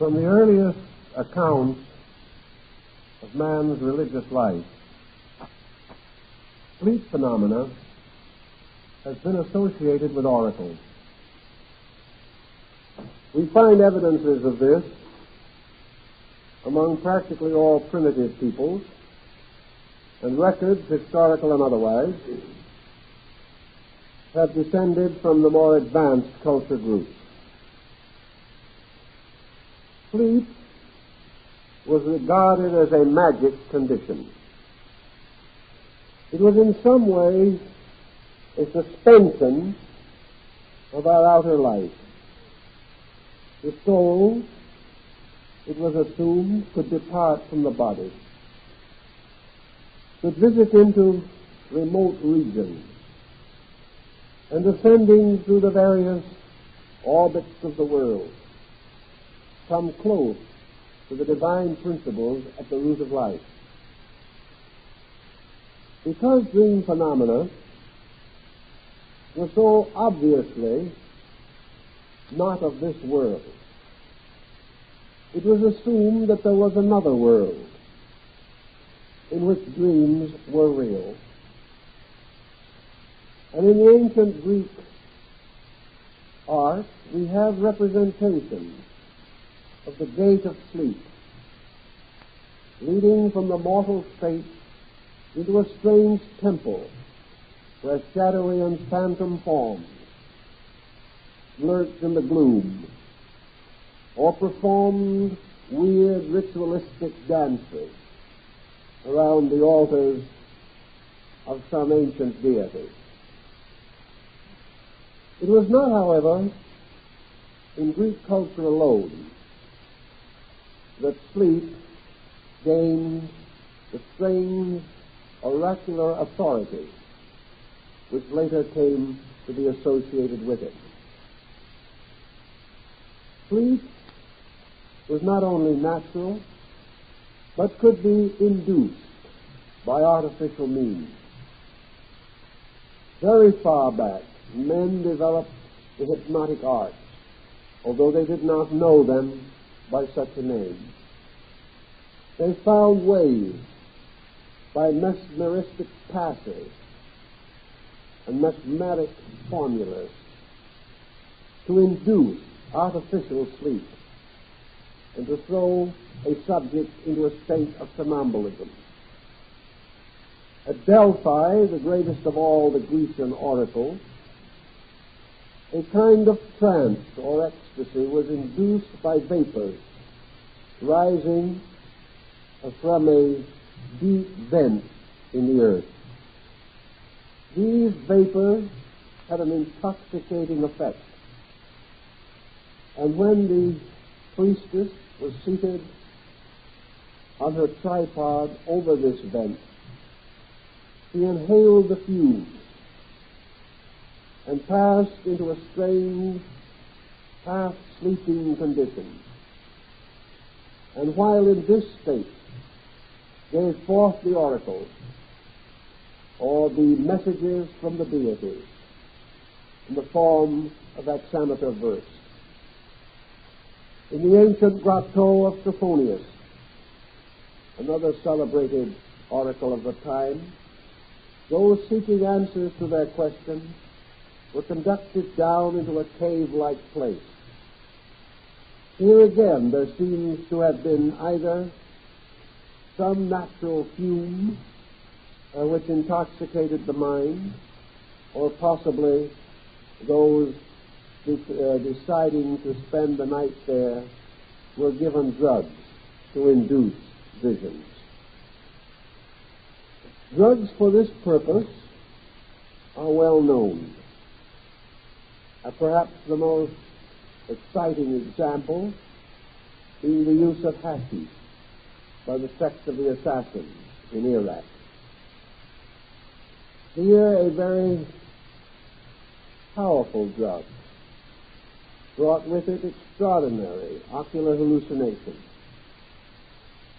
From the earliest accounts of man's religious life, sleep phenomena has been associated with oracles. We find evidences of this among practically all primitive peoples, and records, historical and otherwise, have descended from the more advanced culture groups. Sleep was regarded as a magic condition. It was in some way a suspension of our outer life. The soul, it was assumed, could depart from the body, could visit into remote regions, and ascending through the various orbits of the world, come close to the divine principles at the root of life. Because dream phenomena were so obviously not of this world, it was assumed that there was another world in which dreams were real. And in the ancient Greek art, we have representations of the gate of sleep, leading from the mortal state into a strange temple where shadowy and phantom forms lurked in the gloom or performed weird ritualistic dances around the altars of some ancient deity. It was not, however, in Greek culture alone that sleep gained the strange oracular authority which later came to be associated with it. Sleep was not only natural, but could be induced by artificial means. Very far back, men developed the hypnotic arts, although they did not know them by such a name. They found ways by mesmeristic passes and mesmeric formulas to induce artificial sleep and to throw a subject into a state of somnambulism. At Delphi, the greatest of all the Grecian oracles, a kind of trance or ecstasy was induced by vapors rising from a deep vent in the earth. These vapors had an intoxicating effect, and when the priestess was seated on her tripod over this vent, she inhaled the fumes and passed into a strange, half-sleeping condition. And while in this state, gave forth the oracles, or the messages from the deities, in the form of hexameter verse. In the ancient grotto of Trophonius, another celebrated oracle of the time, those seeking answers to their questions were conducted down into a cave-like place. Here again there seems to have been either some natural fume which intoxicated the mind, or possibly those deciding to spend the night there were given drugs to induce visions. Drugs for this purpose are well known. Perhaps the most exciting example being the use of hashish by the sect of the assassins in Iraq. Here a very powerful drug brought with it extraordinary ocular hallucinations,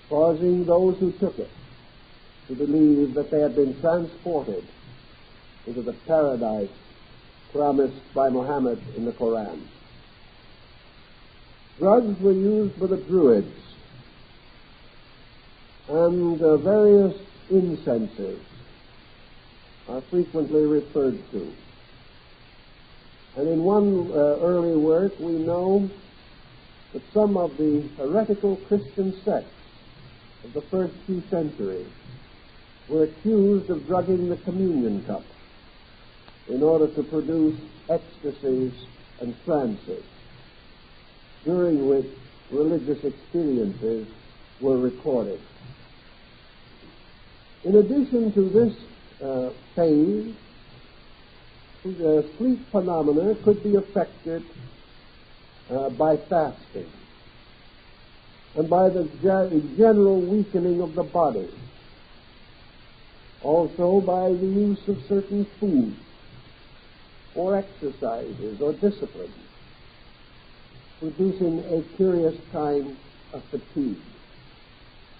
causing those who took it to believe that they had been transported into the paradise promised by Muhammad in the Quran. Drugs were used by the Druids, and various incenses are frequently referred to. And in one early work we know that some of the heretical Christian sects of the first few centuries were accused of drugging the communion cup in order to produce ecstasies and trances, during which religious experiences were recorded. In addition to this phase, the sleep phenomena could be affected by fasting and by the general weakening of the body, also by the use of certain foods or exercises or disciplines, producing a curious kind of fatigue.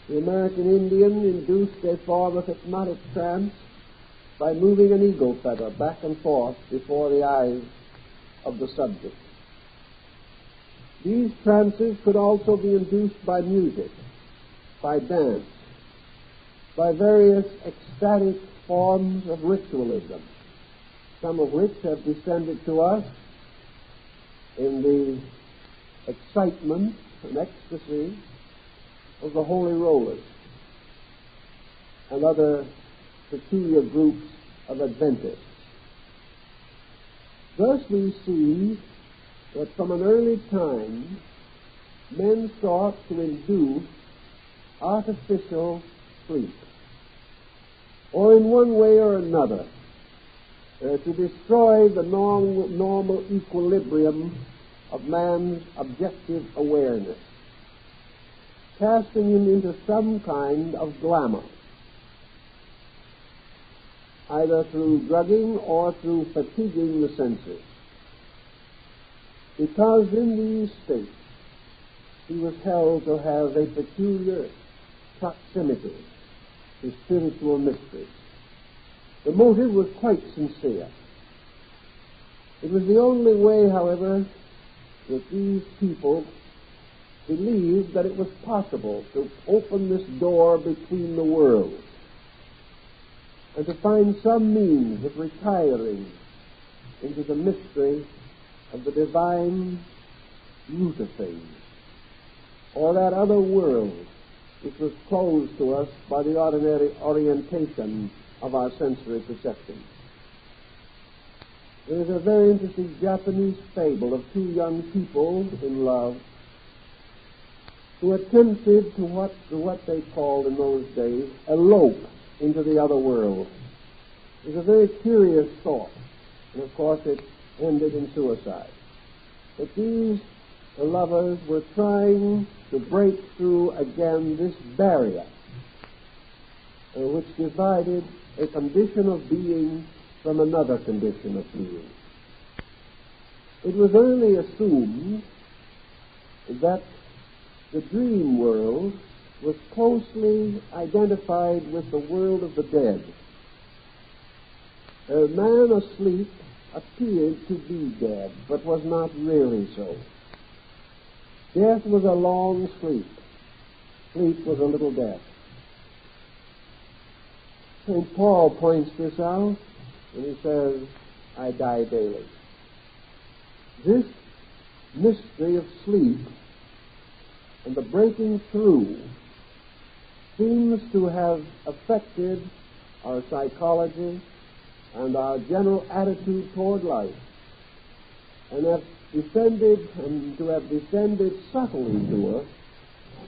The American Indian induced a form of hypnotic trance by moving an eagle feather back and forth before the eyes of the subject. These trances could also be induced by music, by dance, by various ecstatic forms of ritualism, some of which have descended to us in the excitement and ecstasy of the Holy Rollers and other peculiar groups of Adventists. Thus we see that from an early time men sought to induce artificial sleep, or in one way or another to destroy the normal equilibrium of man's objective awareness, casting him into some kind of glamour, either through drugging or through fatiguing the senses. Because in these states he was held to have a peculiar proximity to spiritual mysteries. The motive was quite sincere. It was the only way, however, that these people believed that it was possible to open this door between the worlds and to find some means of retiring into the mystery of the divine root of things, or that other world which was closed to us by the ordinary orientation of our sensory perception. There is a very interesting Japanese fable of two young people in love who attempted to what they called in those days elope into the other world. It was a very curious thought, and of course it ended in suicide. But these lovers were trying to break through again this barrier which divided a condition of being from another condition of being. It was early assumed that the dream world was closely identified with the world of the dead. A man asleep appeared to be dead, but was not really so. Death was a long sleep. Sleep was a little death. St. Paul points this out when he says, I die daily. This mystery of sleep and the breaking through seems to have affected our psychology and our general attitude toward life, and have descended subtly to us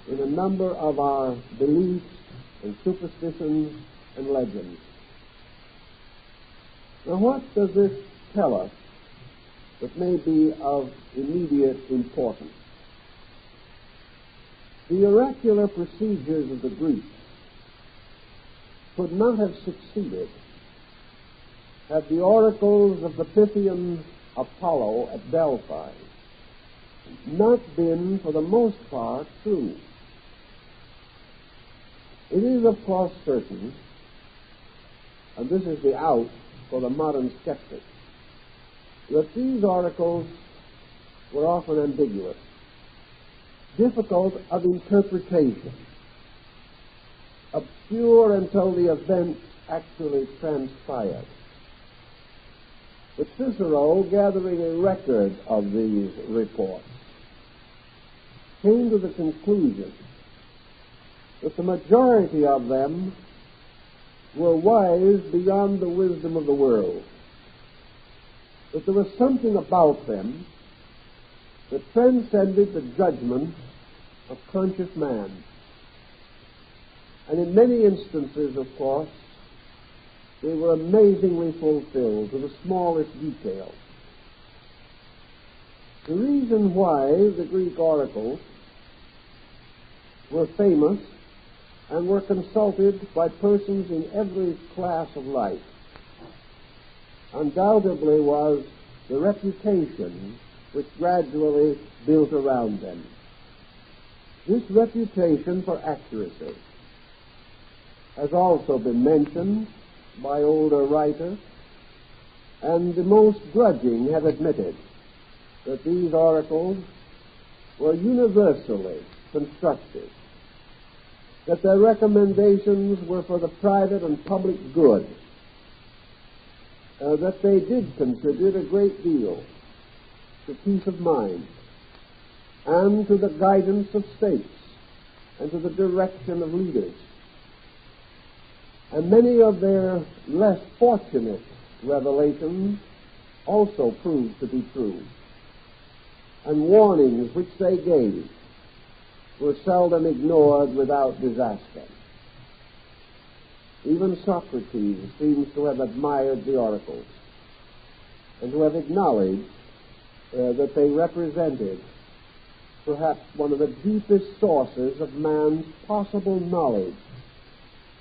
in a number of our beliefs and superstitions and legends. Now, what does this tell us that may be of immediate importance? The oracular procedures of the Greeks could not have succeeded had the oracles of the Pythian Apollo at Delphi not been, for the most part, true. It is, of course, certain, and this is the out for the modern skeptic, that these oracles were often ambiguous. difficult of interpretation, obscure until the event actually transpired. But Cicero, gathering a record of these reports, came to the conclusion that the majority of them were wise beyond the wisdom of the world, that there was something about them that transcended the judgment of conscious man. And in many instances, of course, they were amazingly fulfilled to the smallest detail. The reason why the Greek oracles were famous and were consulted by persons in every class of life undoubtedly was the reputation which gradually built around them. This reputation for accuracy has also been mentioned by older writers, and the most grudging have admitted that these oracles were universally constructive, that their recommendations were for the private and public good, that they did contribute a great deal to peace of mind and to the guidance of states and to the direction of leaders. And many of their less fortunate revelations also proved to be true. And warnings which they gave were seldom ignored without disaster. Even Socrates seems to have admired the oracles and to have acknowledged that they represented perhaps one of the deepest sources of man's possible knowledge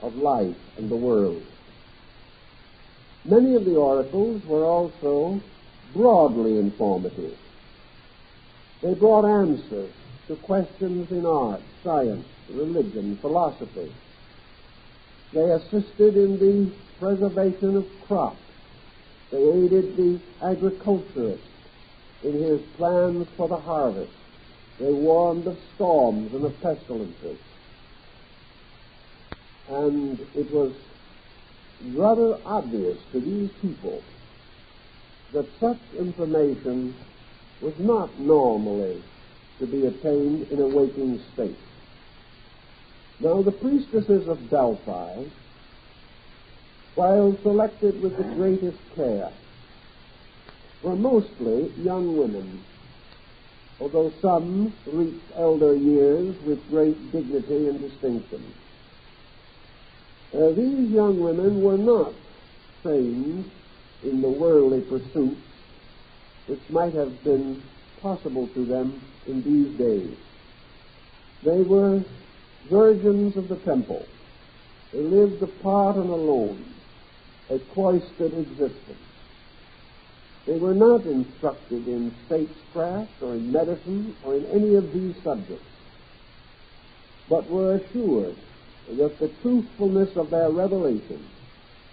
of life and the world. Many of the oracles were also broadly informative. They brought answers to questions in art, science, religion, philosophy. They assisted in the preservation of crops. They aided the agriculturist in his plans for the harvest. They warned of storms and of pestilences. And it was rather obvious to these people that such information was not normally to be attained in a waking state. Now, the priestesses of Delphi, while selected with the greatest care, were mostly young women, although some reached elder years with great dignity and distinction. These young women were not trained in the worldly pursuits which might have been possible to them in these days. They were virgins of the temple. They lived apart and alone, a cloistered existence. They were not instructed in statecraft or in medicine or in any of these subjects, but were assured that the truthfulness of their revelation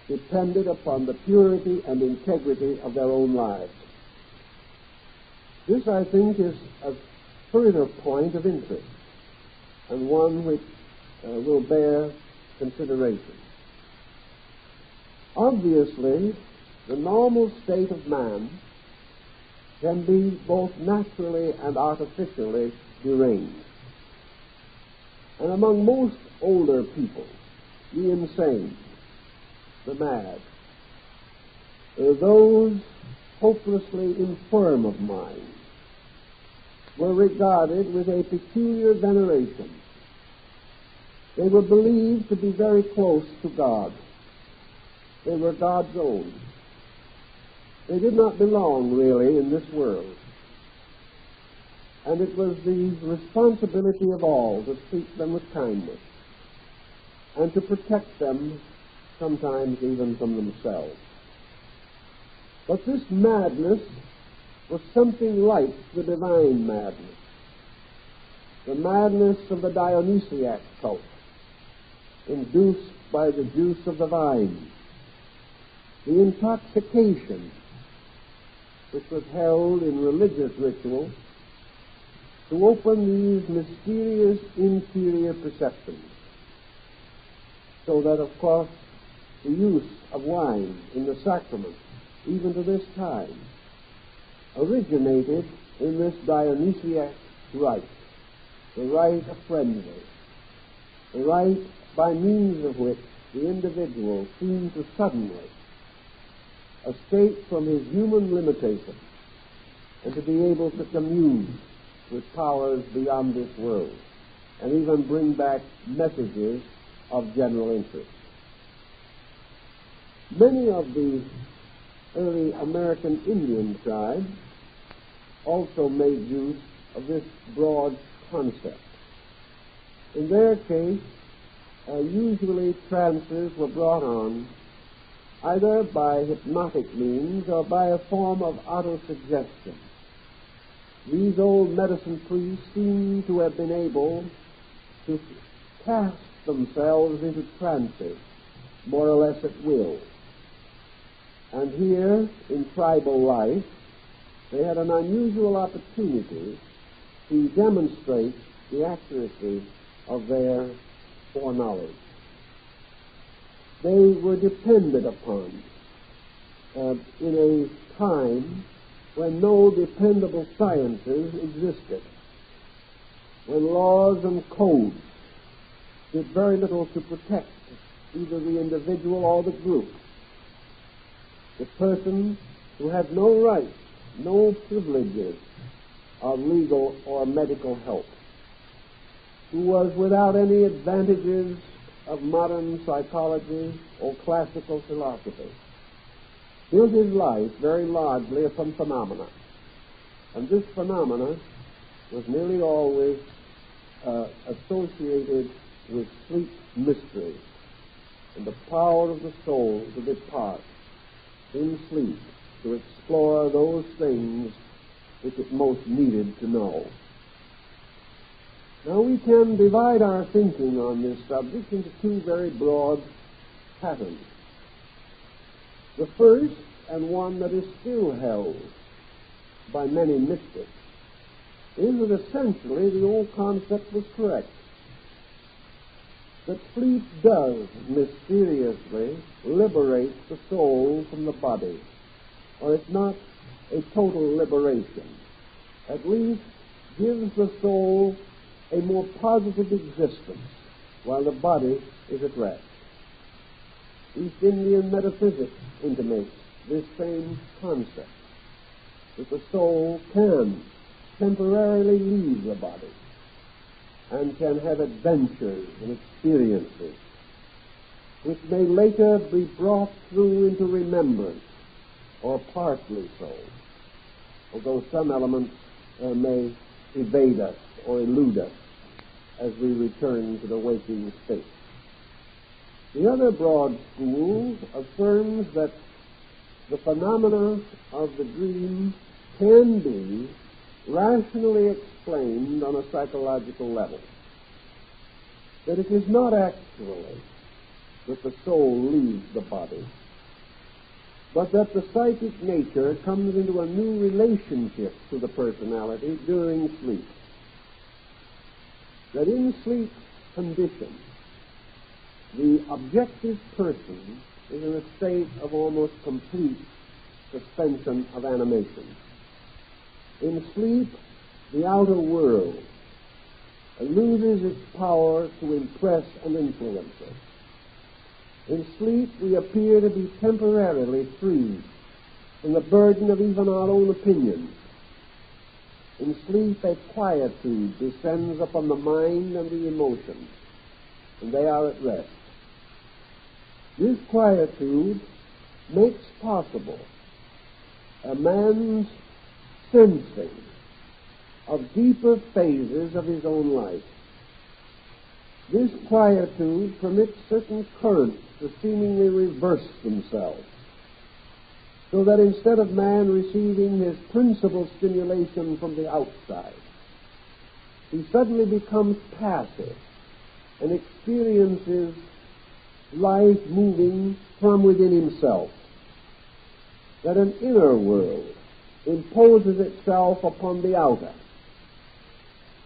depended upon the purity and integrity of their own lives. This, I think, is a further point of interest and one which will bear consideration. Obviously, the normal state of man can be both naturally and artificially deranged. And among most older people, the insane, the mad, those hopelessly infirm of mind, were regarded with a peculiar veneration. They were believed to be very close to God. They were God's own. They did not belong, really, in this world. And it was the responsibility of all to treat them with kindness and to protect them, sometimes even from themselves. But this madness was something like the divine madness, the madness of the Dionysiac cult, induced by the juice of the vine, the intoxication which was held in religious ritual to open these mysterious interior perceptions, so that, of course, the use of wine in the sacrament, even to this time, originated in this Dionysiac rite, the rite of frenzy, the rite by means of which the individual seemed to suddenly escape from his human limitations and to be able to commune with powers beyond this world and even bring back messages of general interest. Many of the early American Indian tribes also made use of this broad concept. In their case, usually trances were brought on either by hypnotic means or by a form of autosuggestion. These old medicine priests seem to have been able to cast themselves into trances, more or less at will. And here, in tribal life, they had an unusual opportunity to demonstrate the accuracy of their foreknowledge. They were depended upon in a time when no dependable sciences existed, when laws and codes did very little to protect either the individual or the group. The person who had no rights, no privileges of legal or medical help, who was without any advantages of modern psychology or classical philosophy, built his life very largely upon phenomena. And this phenomena was nearly always associated with sleep mysteries and the power of the soul to depart in sleep to explore those things which it most needed to know. Now we can divide our thinking on this subject into two very broad patterns. The first, and one that is still held by many mystics, is that essentially the old concept was correct, that sleep does mysteriously liberate the soul from the body, or if not a total liberation, at least gives the soul a more positive existence while the body is at rest. East Indian metaphysics intimates this same concept, that the soul can temporarily leave the body and can have adventures and experiences which may later be brought through into remembrance, or partly so, although some elements may evade us or elude us as we return to the waking state. The other broad school affirms that the phenomena of the dream can be rationally explained on a psychological level, that it is not actually that the soul leaves the body, but that the psychic nature comes into a new relationship to the personality during sleep. That in sleep condition, the objective person is in a state of almost complete suspension of animation. In sleep, the outer world loses its power to impress and influence us. In sleep, we appear to be temporarily free from the burden of even our own opinions. In sleep, a quietude descends upon the mind and the emotions, and they are at rest. This quietude makes possible a man's sensing of deeper phases of his own life. This quietude permits certain currents to seemingly reverse themselves, so that instead of man receiving his principal stimulation from the outside, he suddenly becomes passive and experiences life moving from within himself. That an inner world imposes itself upon the outer,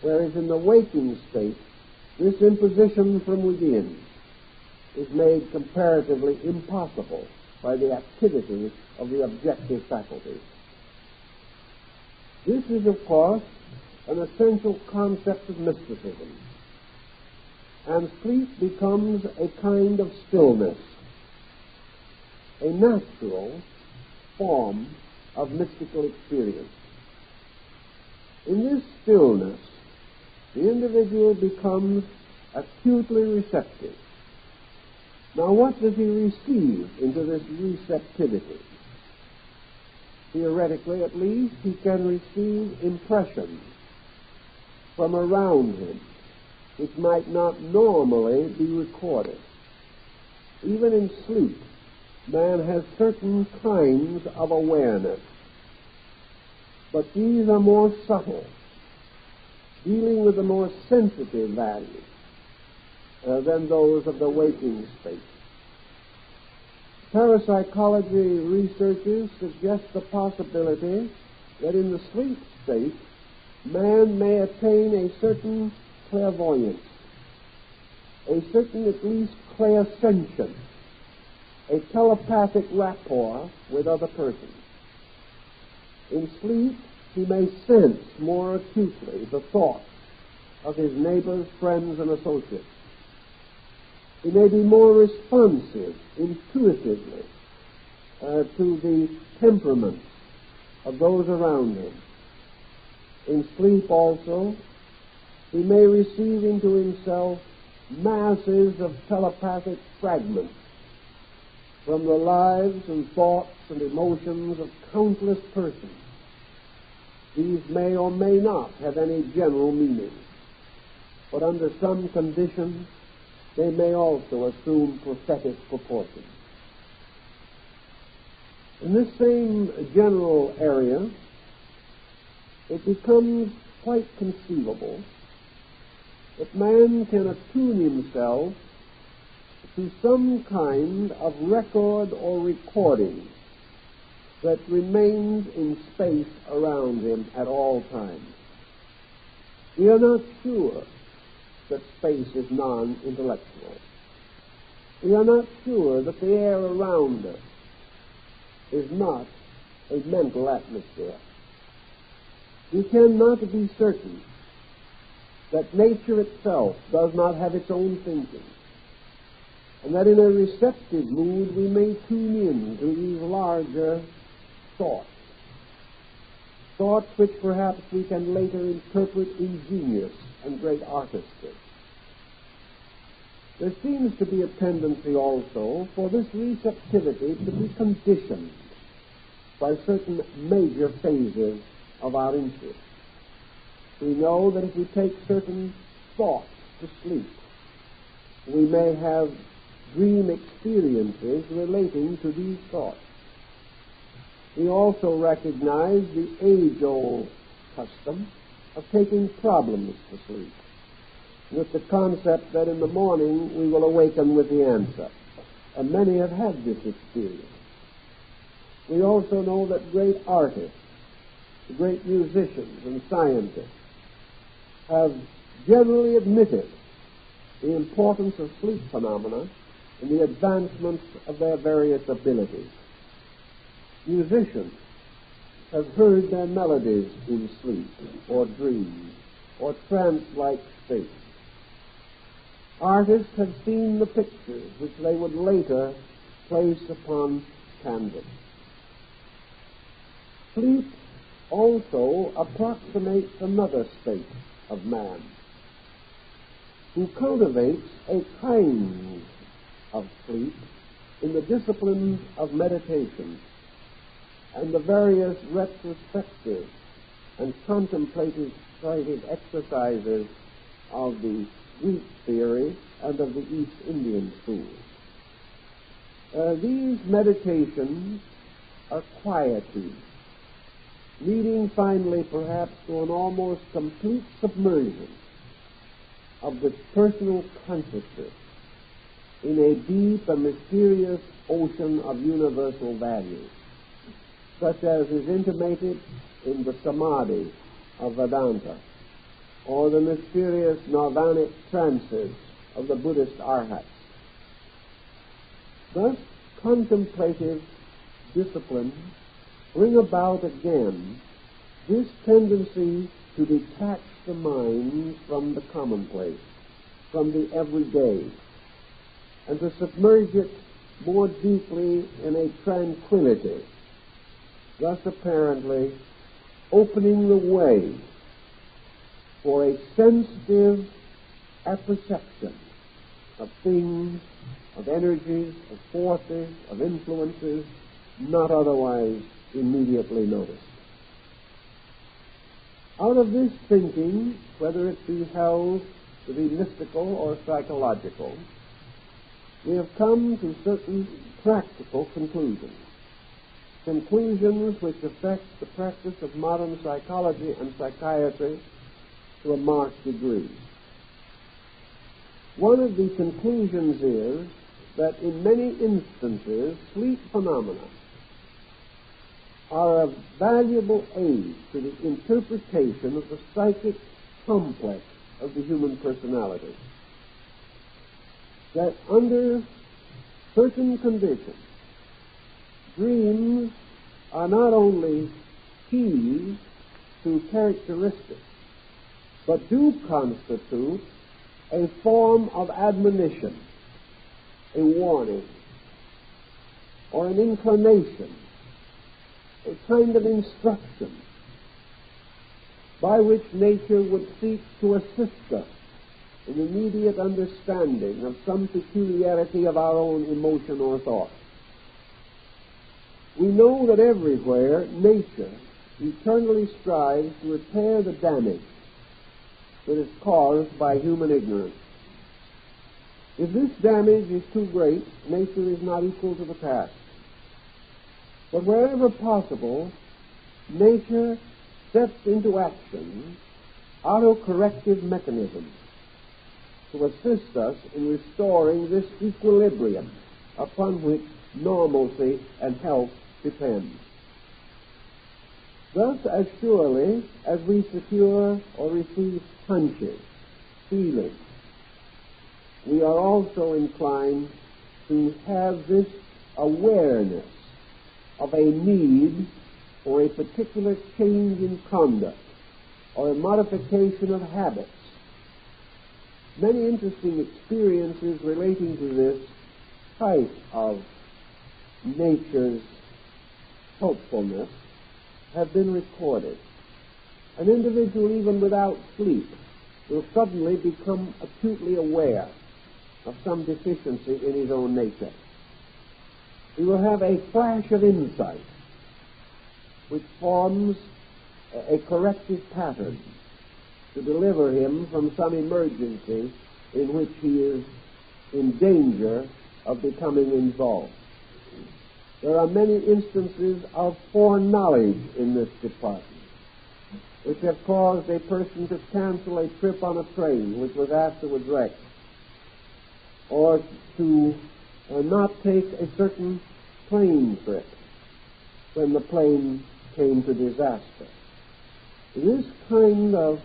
whereas in the waking state, this imposition from within is made comparatively impossible by the activity of the objective faculties. This is, of course, an essential concept of mysticism, and sleep becomes a kind of stillness, a natural form of mystical experience. In this stillness, the individual becomes acutely receptive. Now, what does he receive into this receptivity? Theoretically, at least, he can receive impressions from around him which might not normally be recorded. Even in sleep, man has certain kinds of awareness, but these are more subtle, dealing with the more sensitive values than those of the waking state. Parapsychology researchers suggest the possibility that in the sleep state, man may attain a certain clairvoyance, a certain at least clairsentience, a telepathic rapport with other persons. In sleep, he may sense more acutely the thoughts of his neighbors, friends, and associates. He may be more responsive intuitively to the temperaments of those around him. In sleep also, he may receive into himself masses of telepathic fragments from the lives and thoughts and emotions of countless persons. These may or may not have any general meaning, but under some conditions they may also assume prophetic proportions. In this same general area, it becomes quite conceivable that man can attune himself to some kind of record or recording that remains in space around him at all times. We are not sure that space is non-intellectual. We are not sure that the air around us is not a mental atmosphere. We cannot be certain that nature itself does not have its own thinking, and that in a receptive mood we may tune in to these larger thoughts which perhaps we can later interpret in genius and great artistry. There seems to be a tendency also for this receptivity to be conditioned by certain major phases of our interest. We know that if we take certain thoughts to sleep, we may have dream experiences relating to these thoughts. We also recognize the age-old custom of taking problems to sleep, with the concept that in the morning we will awaken with the answer. And many have had this experience. We also know that great artists, great musicians and scientists have generally admitted the importance of sleep phenomena in the advancement of their various abilities. Musicians have heard their melodies in sleep or dreams or trance-like states. Artists have seen the pictures which they would later place upon canvas. Sleep also approximates another state of man, who cultivates a kind of sleep in the disciplines of meditation and the various retrospective and contemplative exercises of the Greek theory and of the East Indian school. These meditations are quietude, leading finally perhaps to an almost complete submersion of the personal consciousness in a deep and mysterious ocean of universal values, such as is intimated in the Samadhi of Vedanta. or the mysterious nirvanic trances of the Buddhist arhats. Thus, contemplative disciplines bring about again this tendency to detach the mind from the commonplace, from the everyday, and to submerge it more deeply in a tranquility, thus apparently opening the way for a sensitive apperception of things, of energies, of forces, of influences not otherwise immediately noticed. Out of this thinking, whether it be held to be mystical or psychological, we have come to certain practical conclusions which affect the practice of modern psychology and psychiatry to a marked degree. One of the conclusions is that in many instances, sleep phenomena are a valuable aid to the interpretation of the psychic complex of the human personality. That under certain conditions, dreams are not only keys to characteristics, but do constitute a form of admonition, a warning, or an inclination, a kind of instruction by which nature would seek to assist us in immediate understanding of some peculiarity of our own emotion or thought. We know that everywhere nature eternally strives to repair the damage that is caused by human ignorance. If this damage is too great, nature is not equal to the task. But wherever possible, nature sets into action autocorrective mechanisms to assist us in restoring this equilibrium upon which normalcy and health depend. Thus, as surely as we secure or receive hunches, feelings, we are also inclined to have this awareness of a need for a particular change in conduct or a modification of habits. Many interesting experiences relating to this type of nature's helpfulness have been recorded. An individual, even without sleep, will suddenly become acutely aware of some deficiency in his own nature. He will have a flash of insight which forms a corrective pattern to deliver him from some emergency in which he is in danger of becoming involved. There are many instances of foreknowledge in this department which have caused a person to cancel a trip on a train which was afterwards wrecked, or to not take a certain plane trip when the plane came to disaster. This kind of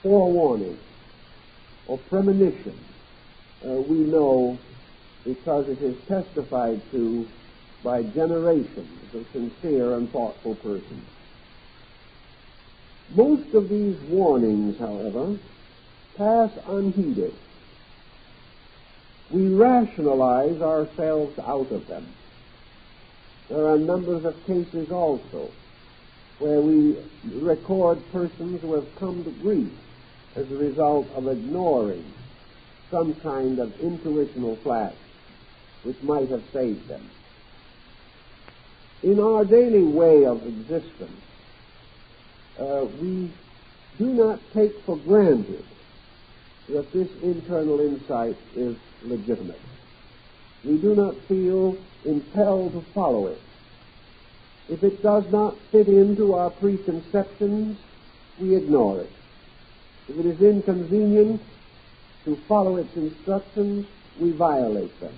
forewarning or premonition we know because it is testified to by generations of sincere and thoughtful persons. Most of these warnings, however, pass unheeded. We rationalize ourselves out of them. There are numbers of cases also where we record persons who have come to grief as a result of ignoring some kind of intuitional flash which might have saved them. In our daily way of existence, we do not take for granted that this internal insight is legitimate. We do not feel impelled to follow it. If it does not fit into our preconceptions, we ignore it. If it is inconvenient to follow its instructions, we violate them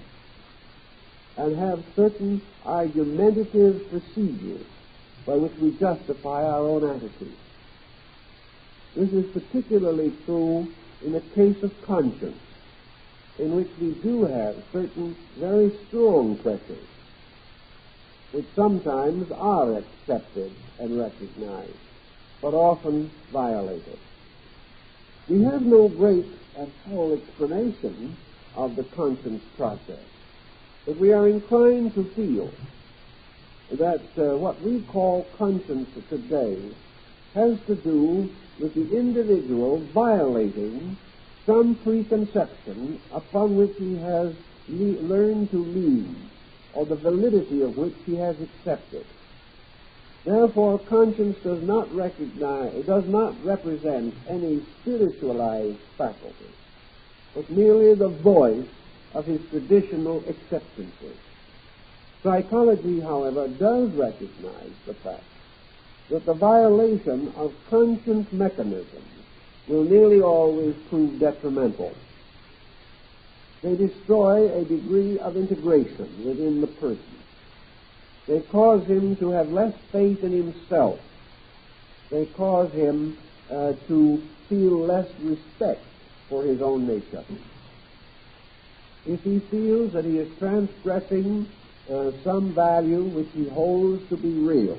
and have certain argumentative procedures by which we justify our own attitude. This is particularly true in the case of conscience, in which we do have certain very strong pressures, which sometimes are accepted and recognized, but often violated. We have no great and full explanation of the conscience process, but we are inclined to feel that what we call conscience today has to do with the individual violating some preconception upon which he has learned to lean, or the validity of which he has accepted. Therefore, conscience does not represent any spiritualized faculty, but merely the voice of his traditional acceptances. Psychology, however, does recognize the fact that the violation of conscience mechanisms will nearly always prove detrimental. They destroy a degree of integration within the person. They cause him to have less faith in himself. They cause him to feel less respect for his own nature. If he feels that he is transgressing some value which he holds to be real,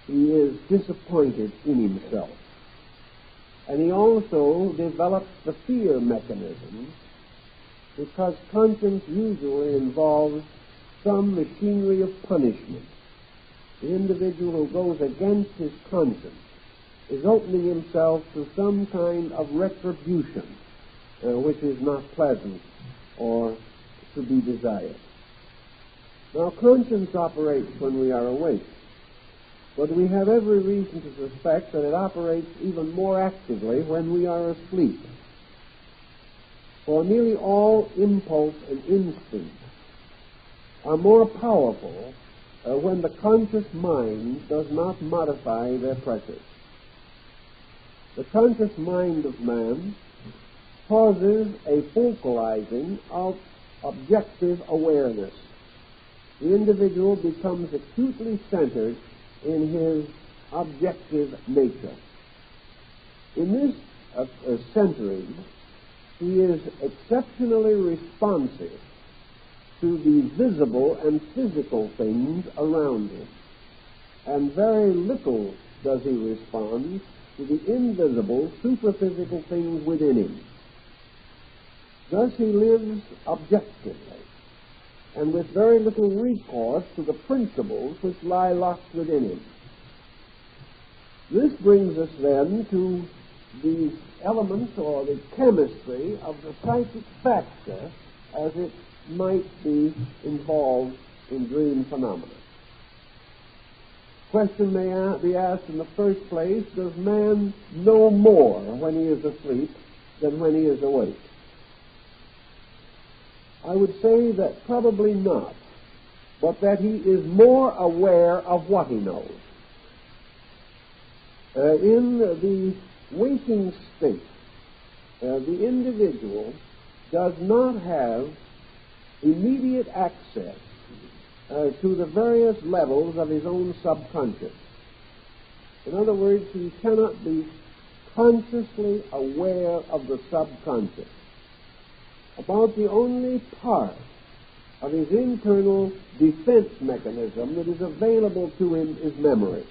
he is disappointed in himself. And he also develops the fear mechanism, because conscience usually involves some machinery of punishment. The individual who goes against his conscience is opening himself to some kind of retribution, which is not pleasant or to be desired. Now, conscience operates when we are awake, but we have every reason to suspect that it operates even more actively when we are asleep. For nearly all impulse and instinct are more powerful when the conscious mind does not modify their pressures. The conscious mind of man causes a focalizing of objective awareness. The individual becomes acutely centered in his objective nature. In this centering, he is exceptionally responsive to the visible and physical things around him, and very little does he respond to the invisible, superphysical things within him. Thus he lives objectively, and with very little recourse to the principles which lie locked within him. This brings us then to the element or the chemistry of the psychic factor as it might be involved in dream phenomena. Question may be asked in the first place, does man know more when he is asleep than when he is awake? I would say that probably not, but that he is more aware of what he knows. In the waking state, the individual does not have immediate access to the various levels of his own subconscious. In other words, he cannot be consciously aware of the subconscious. About the only part of his internal defense mechanism that is available to him is memory.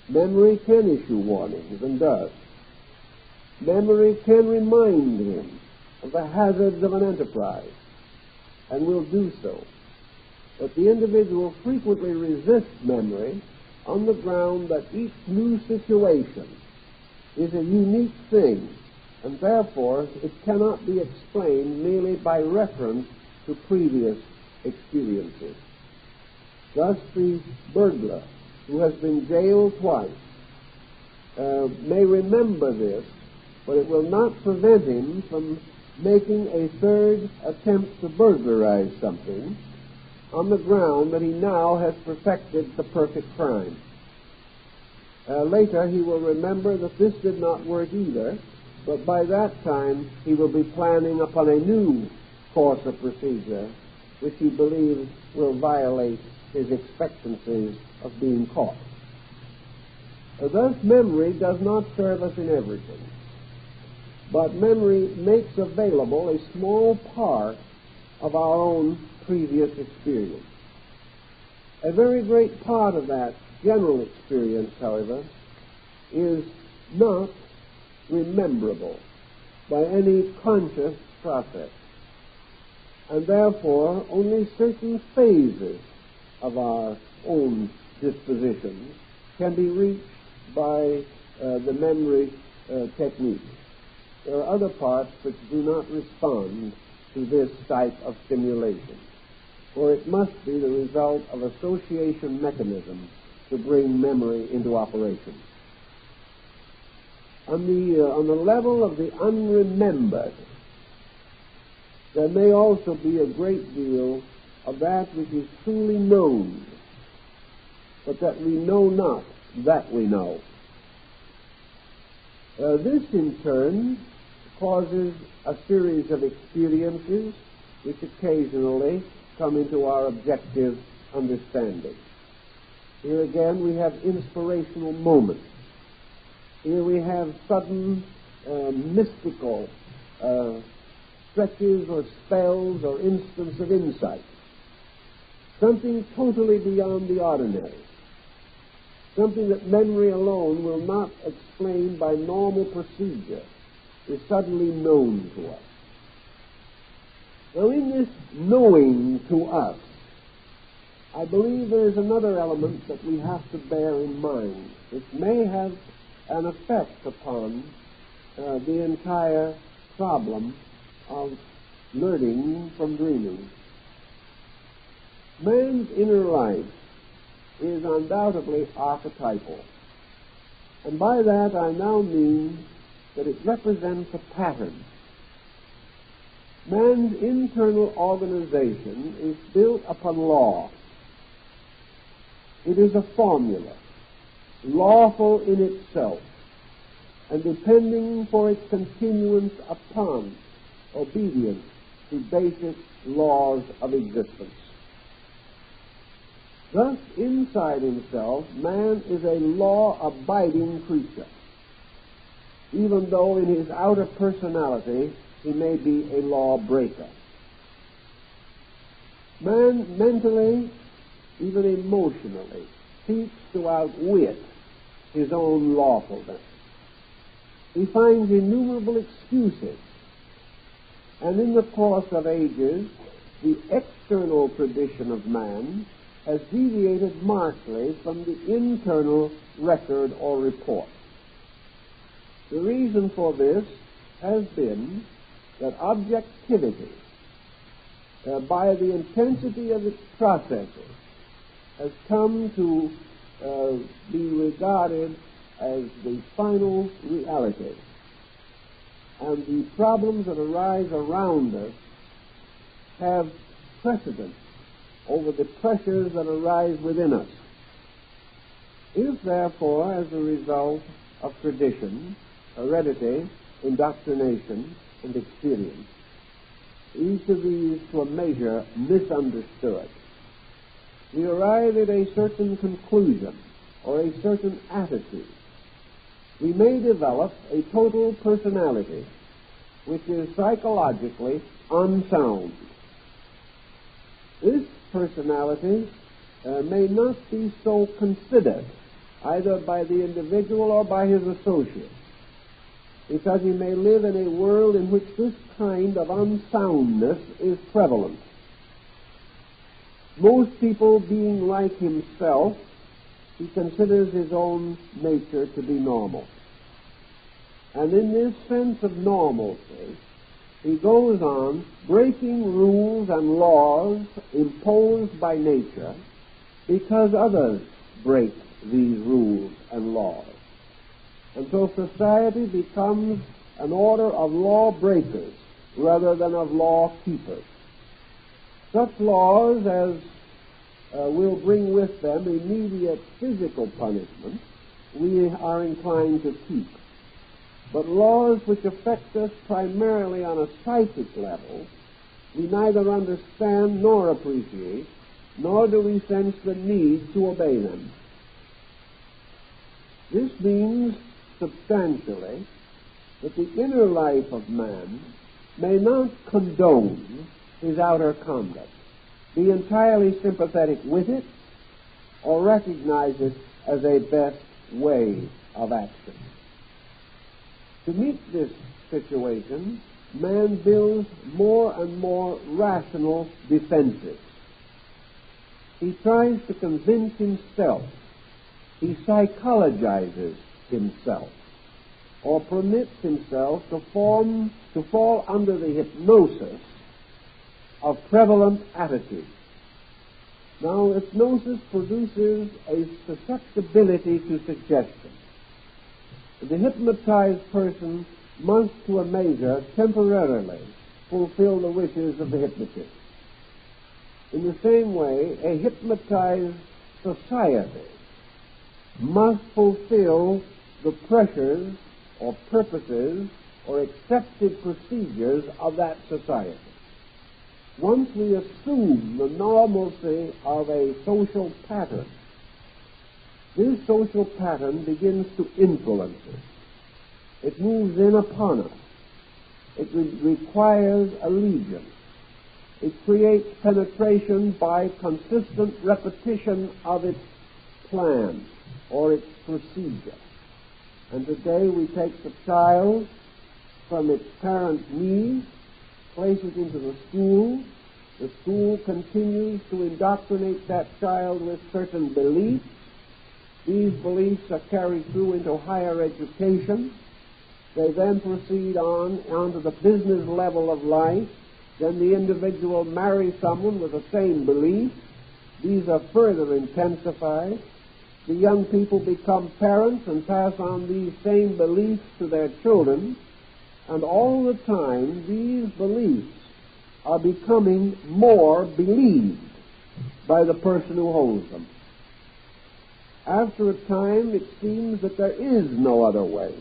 Memory can issue warnings, and does. Memory can remind him of the hazards of an enterprise, and will do so. But the individual frequently resists memory on the ground that each new situation is a unique thing, and therefore it cannot be explained merely by reference to previous experiences. Thus, the burglar who has been jailed twice may remember this, but it will not prevent him from making a third attempt to burglarize something on the ground that he now has perfected the perfect crime. Later he will remember that this did not work either, but by that time he will be planning upon a new course of procedure which he believes will violate his expectancies of being caught. Thus, memory does not serve us in everything, but memory makes available a small part of our own previous experience. A very great part of that general experience, however, is not rememberable by any conscious process, and therefore only certain phases of our own dispositions can be reached by the memory technique. There are other parts which do not respond to this type of stimulation, for it must be the result of association mechanisms to bring memory into operation. On the level of the unremembered, there may also be a great deal of that which is truly known, but that we know not that we know. This, in turn, causes a series of experiences which occasionally come into our objective understanding. Here again we have inspirational moments. Here we have sudden mystical stretches or spells or instants of insight. Something totally beyond the ordinary. Something that memory alone will not explain by normal procedure is suddenly known to us. Now, in this knowing to us, I believe there is another element that we have to bear in mind. It may have an effect upon the entire problem of learning from dreaming. Man's inner life is undoubtedly archetypal, and by that I now mean that it represents a pattern. Man's internal organization is built upon law. It is a formula, lawful in itself, and depending for its continuance upon obedience to basic laws of existence. Thus, inside himself, man is a law-abiding creature, even though in his outer personality he may be a lawbreaker. Man mentally, even emotionally, seeks to outwit his own lawfulness. He finds innumerable excuses, and in the course of ages, the external tradition of man has deviated markedly from the internal record or report. The reason for this has been that objectivity, by the intensity of its processes, has come to be regarded as the final reality. And the problems that arise around us have precedence over the pressures that arise within us. If, therefore, as a result of tradition, heredity, indoctrination, and experience, each of these to a measure misunderstood, we arrive at a certain conclusion or a certain attitude, we may develop a total personality which is psychologically unsound. This personality may not be so considered either by the individual or by his associates, because he may live in a world in which this kind of unsoundness is prevalent. Most people being like himself, he considers his own nature to be normal. And in this sense of normalcy, he goes on breaking rules and laws imposed by nature because others break these rules and laws. And so society becomes an order of lawbreakers rather than of law keepers. Such laws as will bring with them immediate physical punishment we are inclined to keep. But laws which affect us primarily on a psychic level, we neither understand nor appreciate, nor do we sense the need to obey them. This means substantially that the inner life of man may not condone his outer conduct, be entirely sympathetic with it, or recognize it as a best way of action. To meet this situation, man builds more and more rational defenses. He tries to convince himself. He psychologizes himself, or permits himself to fall under the hypnosis of prevalent attitudes. Now, hypnosis produces a susceptibility to suggestion. The hypnotized person must, to a measure, temporarily fulfill the wishes of the hypnotist. In the same way, a hypnotized society must fulfill the pressures or purposes or accepted procedures of that society. Once we assume the normalcy of a social pattern, this social pattern begins to influence us. It moves in upon us. It requires allegiance. It creates penetration by consistent repetition of its plan or its procedure. And today we take the child from its parent's knees, place it into the school. The school continues to indoctrinate that child with certain beliefs. These beliefs are carried through into higher education. They then proceed onto the business level of life. Then the individual marries someone with the same beliefs. These are further intensified. The young people become parents and pass on these same beliefs to their children. And all the time, these beliefs are becoming more believed by the person who holds them. After a time, it seems that there is no other way,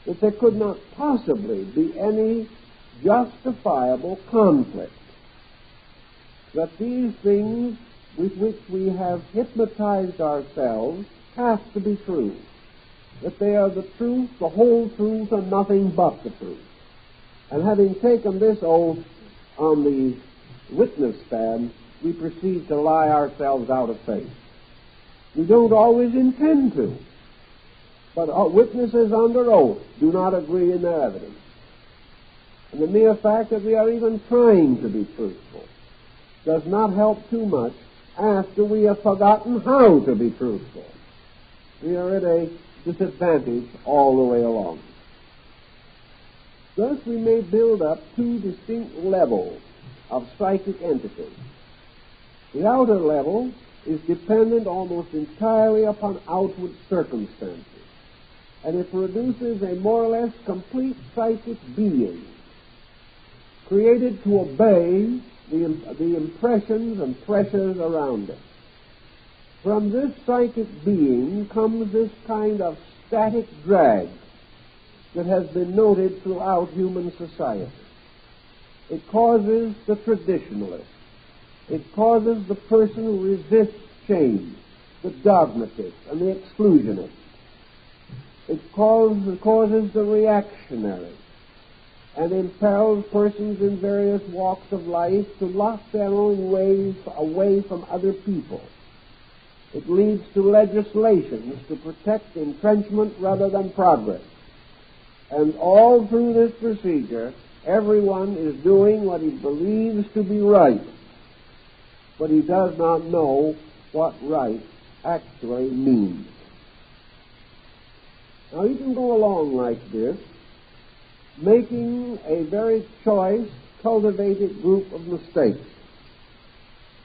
that there could not possibly be any justifiable conflict, that these things with which we have hypnotized ourselves have to be true, that they are the truth, the whole truth, and nothing but the truth. And having taken this oath on the witness stand, we proceed to lie ourselves out of faith. We don't always intend to, but witnesses under oath do not agree in their evidence. And the mere fact that we are even trying to be truthful does not help too much after we have forgotten how to be truthful. We are at a disadvantage all the way along. Thus we may build up two distinct levels of psychic entities. The outer level is dependent almost entirely upon outward circumstances, and it produces a more or less complete psychic being, created to obey the impressions and pressures around it. From this psychic being comes this kind of static drag that has been noted throughout human society. It causes the traditionalist. It causes the person who resists change, the dogmatist and the exclusionist. It causes the reactionary and impels persons in various walks of life to lock their own ways away from other people. It leads to legislations to protect entrenchment rather than progress. And all through this procedure, everyone is doing what he believes to be right, but he does not know what right actually means. Now, you can go along like this, making a very choice, cultivated group of mistakes.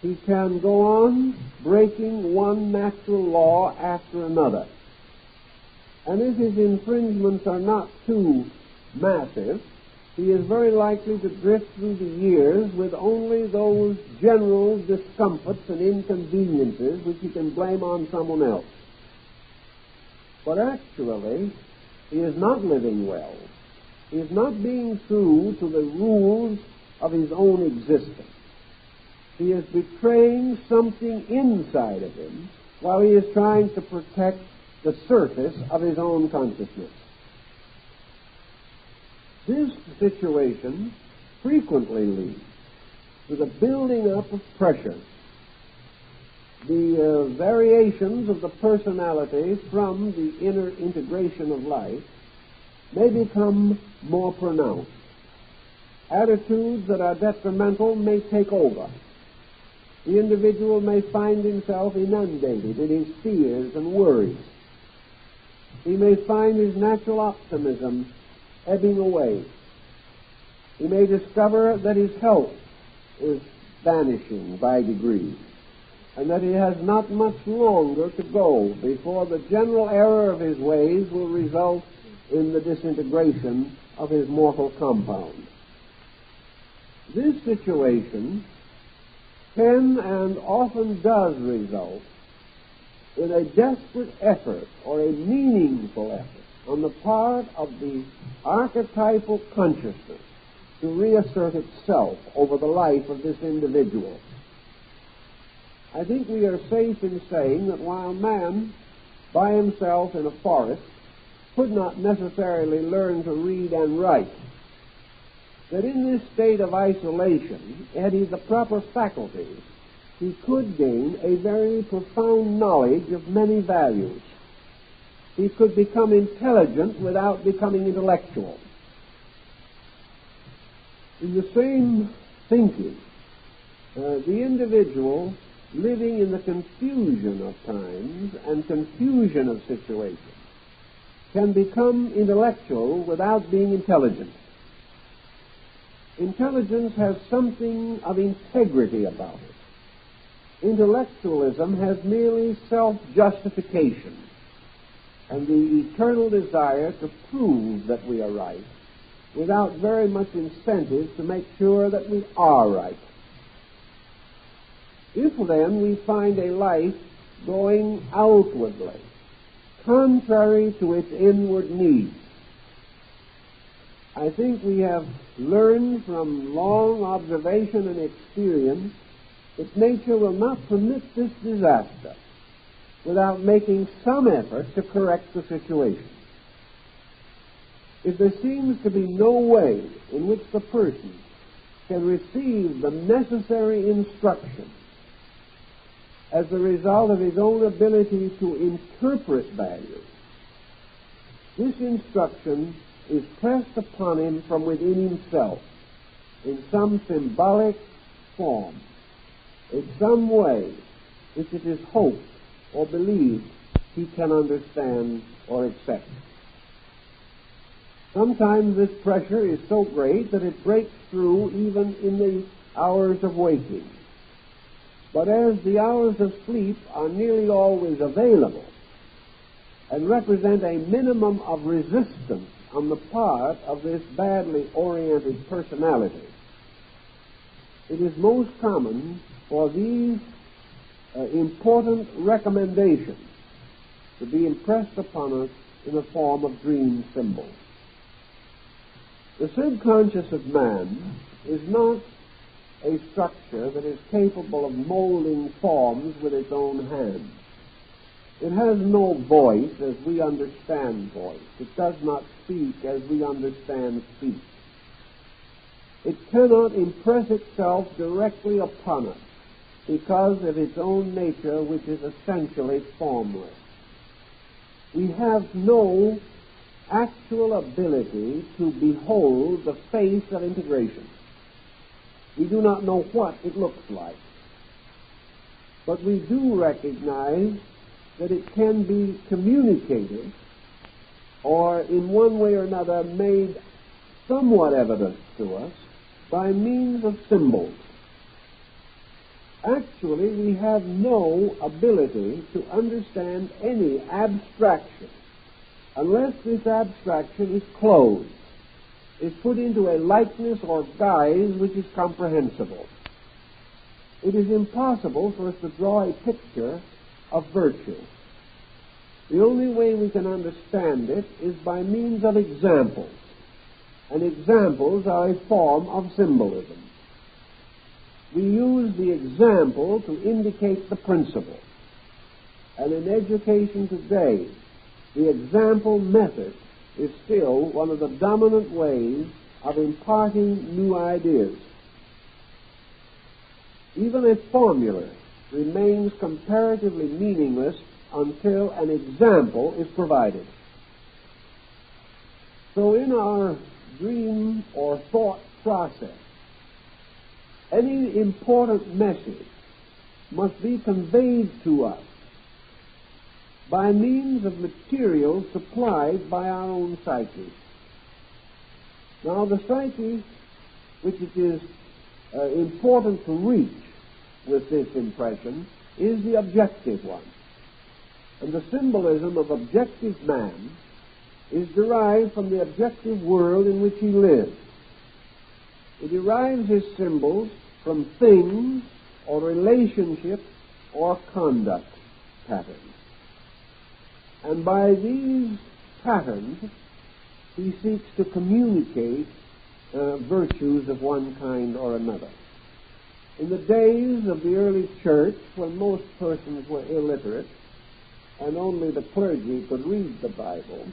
He can go on breaking one natural law after another. And if his infringements are not too massive, he is very likely to drift through the years with only those general discomforts and inconveniences which he can blame on someone else. But actually, he is not living well. He is not being true to the rules of his own existence. He is betraying something inside of him while he is trying to protect the surface of his own consciousness. This situation frequently leads to the building up of pressure. The variations of the personality from the inner integration of life may become more pronounced. Attitudes that are detrimental may take over. The individual may find himself inundated in his fears and worries. He may find his natural optimism ebbing away. He may discover that his health is vanishing by degrees, and that he has not much longer to go before the general error of his ways will result in the disintegration of his mortal compound. This situation can and often does result in a desperate effort or a meaningful effort on the part of the archetypal consciousness to reassert itself over the life of this individual. I think we are safe in saying that while man, by himself in a forest, could not necessarily learn to read and write, that in this state of isolation, had he the proper faculties, he could gain a very profound knowledge of many values. He could become intelligent without becoming intellectual. In the same thinking, the individual living in the confusion of times and confusion of situations can become intellectual without being intelligent. Intelligence has something of integrity about it. Intellectualism has merely self-justification and the eternal desire to prove that we are right without very much incentive to make sure that we are right. If then we find a life going outwardly, contrary to its inward needs, I think we have learned from long observation and experience that nature will not permit this disaster without making some effort to correct the situation. If there seems to be no way in which the person can receive the necessary instruction as the result of his own ability to interpret values, this instruction is pressed upon him from within himself in some symbolic form, in some way which it is hoped or believed he can understand or accept. Sometimes this pressure is so great that it breaks through even in the hours of waking. But as the hours of sleep are nearly always available and represent a minimum of resistance on the part of this badly oriented personality, it is most common for these important recommendations to be impressed upon us in the form of dream symbols. The subconscious of man is not a structure that is capable of molding forms with its own hands. It has no voice as we understand voice. It does not speak as we understand speech. It cannot impress itself directly upon us because of its own nature, which is essentially formless. We have no actual ability to behold the face of integration. We do not know what it looks like. But we do recognize that it can be communicated or in one way or another made somewhat evident to us by means of symbols. Actually, we have no ability to understand any abstraction unless this abstraction is closed, is put into a likeness or guise which is comprehensible. It is impossible for us to draw a picture of virtue. The only way we can understand it is by means of examples, and examples are a form of symbolism. We use the example to indicate the principle. And in education today, the example method is still one of the dominant ways of imparting new ideas. Even a formula remains comparatively meaningless until an example is provided. So in our dream or thought process, any important message must be conveyed to us by means of material supplied by our own psyche. Now, the psyche, which it is important to reach with this impression, is the objective one. And the symbolism of objective man is derived from the objective world in which he lives. He derives his symbols from things or relationships or conduct patterns. And by these patterns, he seeks to communicate virtues of one kind or another. In the days of the early church, when most persons were illiterate and only the clergy could read the Bible,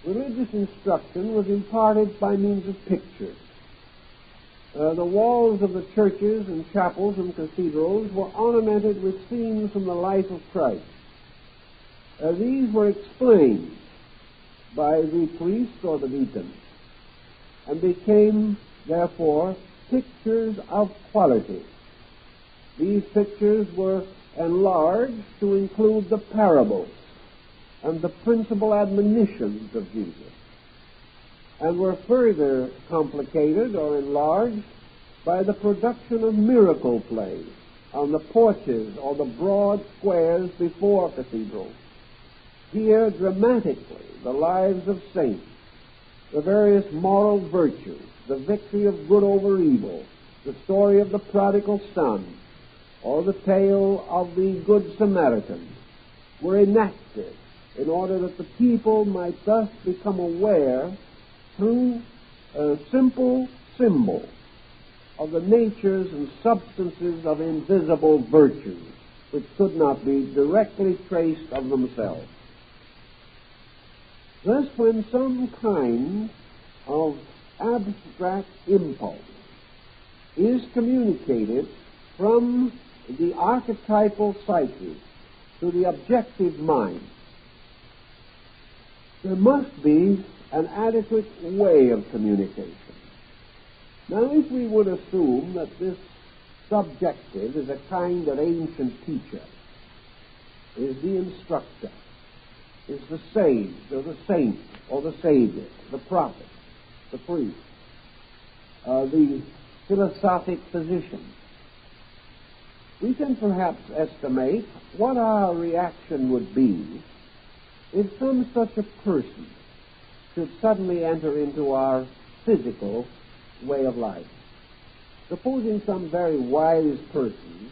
religious instruction was imparted by means of pictures. The walls of the churches and chapels and cathedrals were ornamented with scenes from the life of Christ. These were explained by the priest or the deacon and became, therefore, pictures of quality. These pictures were enlarged to include the parables and the principal admonitions of Jesus, and were further complicated or enlarged by the production of miracle plays on the porches or the broad squares before cathedrals. Here, dramatically, the lives of saints, the various moral virtues, the victory of good over evil, the story of the prodigal son, or the tale of the Good Samaritan, were enacted in order that the people might thus become aware through a simple symbol of the natures and substances of invisible virtues which could not be directly traced of themselves. Thus, when some kind of abstract impulse is communicated from the archetypal psyche to the objective mind, there must be an adequate way of communication. Now, if we would assume that this subjective is a kind of ancient teacher, is the instructor, is the sage or the saint or the savior, the prophet, the priest, the philosophic physician, we can perhaps estimate what our reaction would be if some such a person should suddenly enter into our physical way of life. Supposing some very wise person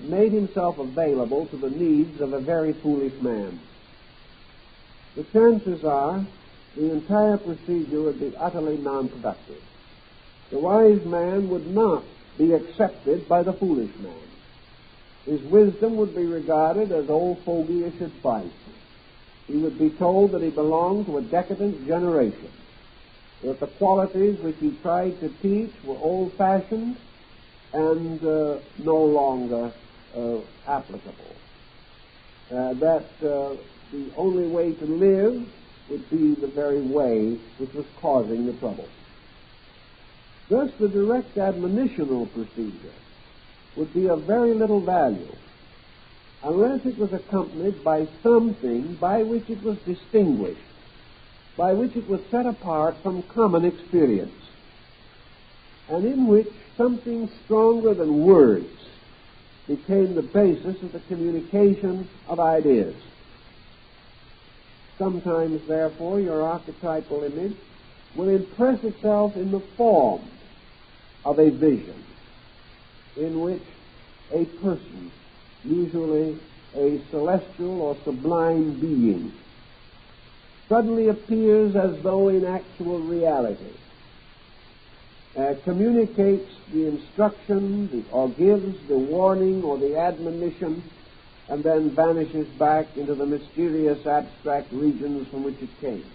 made himself available to the needs of a very foolish man. The chances are the entire procedure would be utterly non-productive. The wise man would not be accepted by the foolish man. His wisdom would be regarded as old fogyish advice. He would be told that he belonged to a decadent generation, that the qualities which he tried to teach were old-fashioned and no longer applicable, that the only way to live would be the very way which was causing the trouble. Thus, the direct admonitional procedure would be of very little value unless it was accompanied by something by which it was distinguished, by which it was set apart from common experience, and in which something stronger than words became the basis of the communication of ideas. Sometimes, therefore, your archetypal image will impress itself in the form of a vision in which a person, usually a celestial or sublime being, suddenly appears as though in actual reality, communicates the instruction or gives the warning or the admonition and then vanishes back into the mysterious abstract regions from which it came.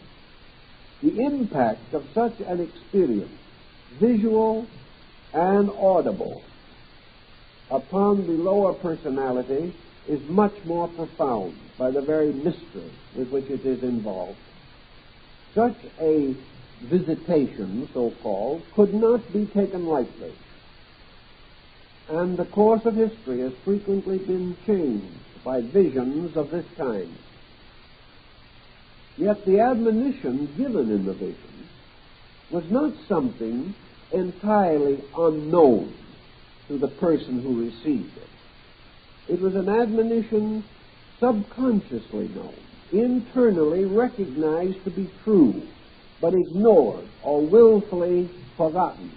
The impact of such an experience, visual and audible, upon the lower personality is much more profound by the very mystery with which it is involved. Such a visitation, so-called, could not be taken lightly. And the course of history has frequently been changed by visions of this kind. Yet the admonition given in the vision was not something entirely unknown to the person who received it. It was an admonition subconsciously known, internally recognized to be true, but ignored or willfully forgotten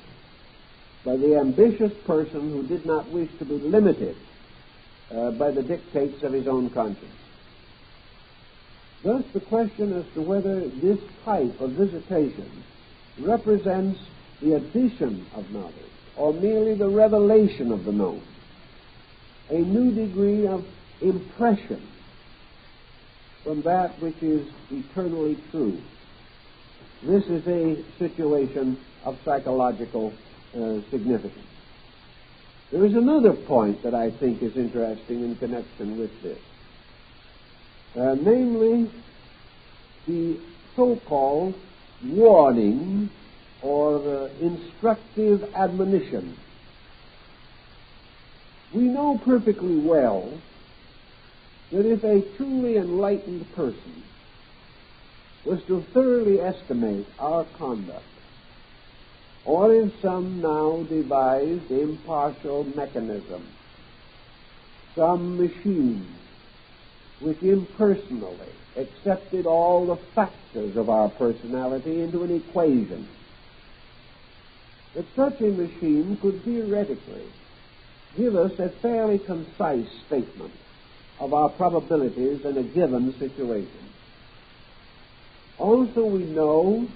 by the ambitious person who did not wish to be limited by the dictates of his own conscience. Thus, the question as to whether this type of visitation represents the addition of knowledge or merely the revelation of the known, a new degree of impression from that which is eternally true. This is a situation of psychological significance. There is another point that I think is interesting in connection with this, namely the so-called warning or instructive admonition. We know perfectly well that if a truly enlightened person was to thoroughly estimate our conduct, or in some now devised impartial mechanism, some machine which impersonally accepted all the factors of our personality into an equation, that such a machine could theoretically give us a fairly concise statement of our probabilities in a given situation. Also, we know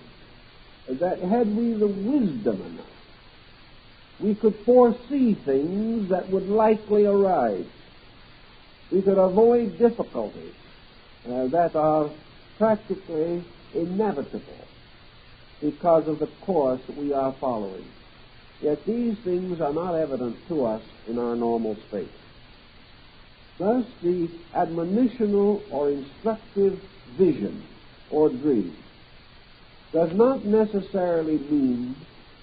that had we the wisdom enough, we could foresee things that would likely arise. We could avoid difficulties that are practically inevitable because of the course we are following. Yet these things are not evident to us in our normal state. Thus, the admonitional or instructive vision or dream does not necessarily mean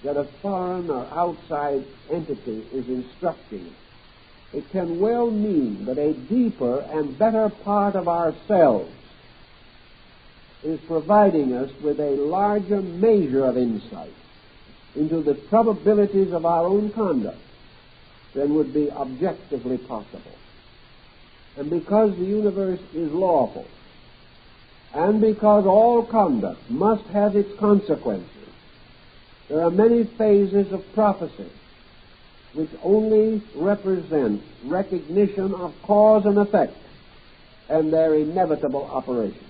that a foreign or outside entity is instructing. It can well mean that a deeper and better part of ourselves is providing us with a larger measure of insight into the probabilities of our own conduct than would be objectively possible. And because the universe is lawful, and because all conduct must have its consequences, there are many phases of prophecy which only represent recognition of cause and effect and their inevitable operation.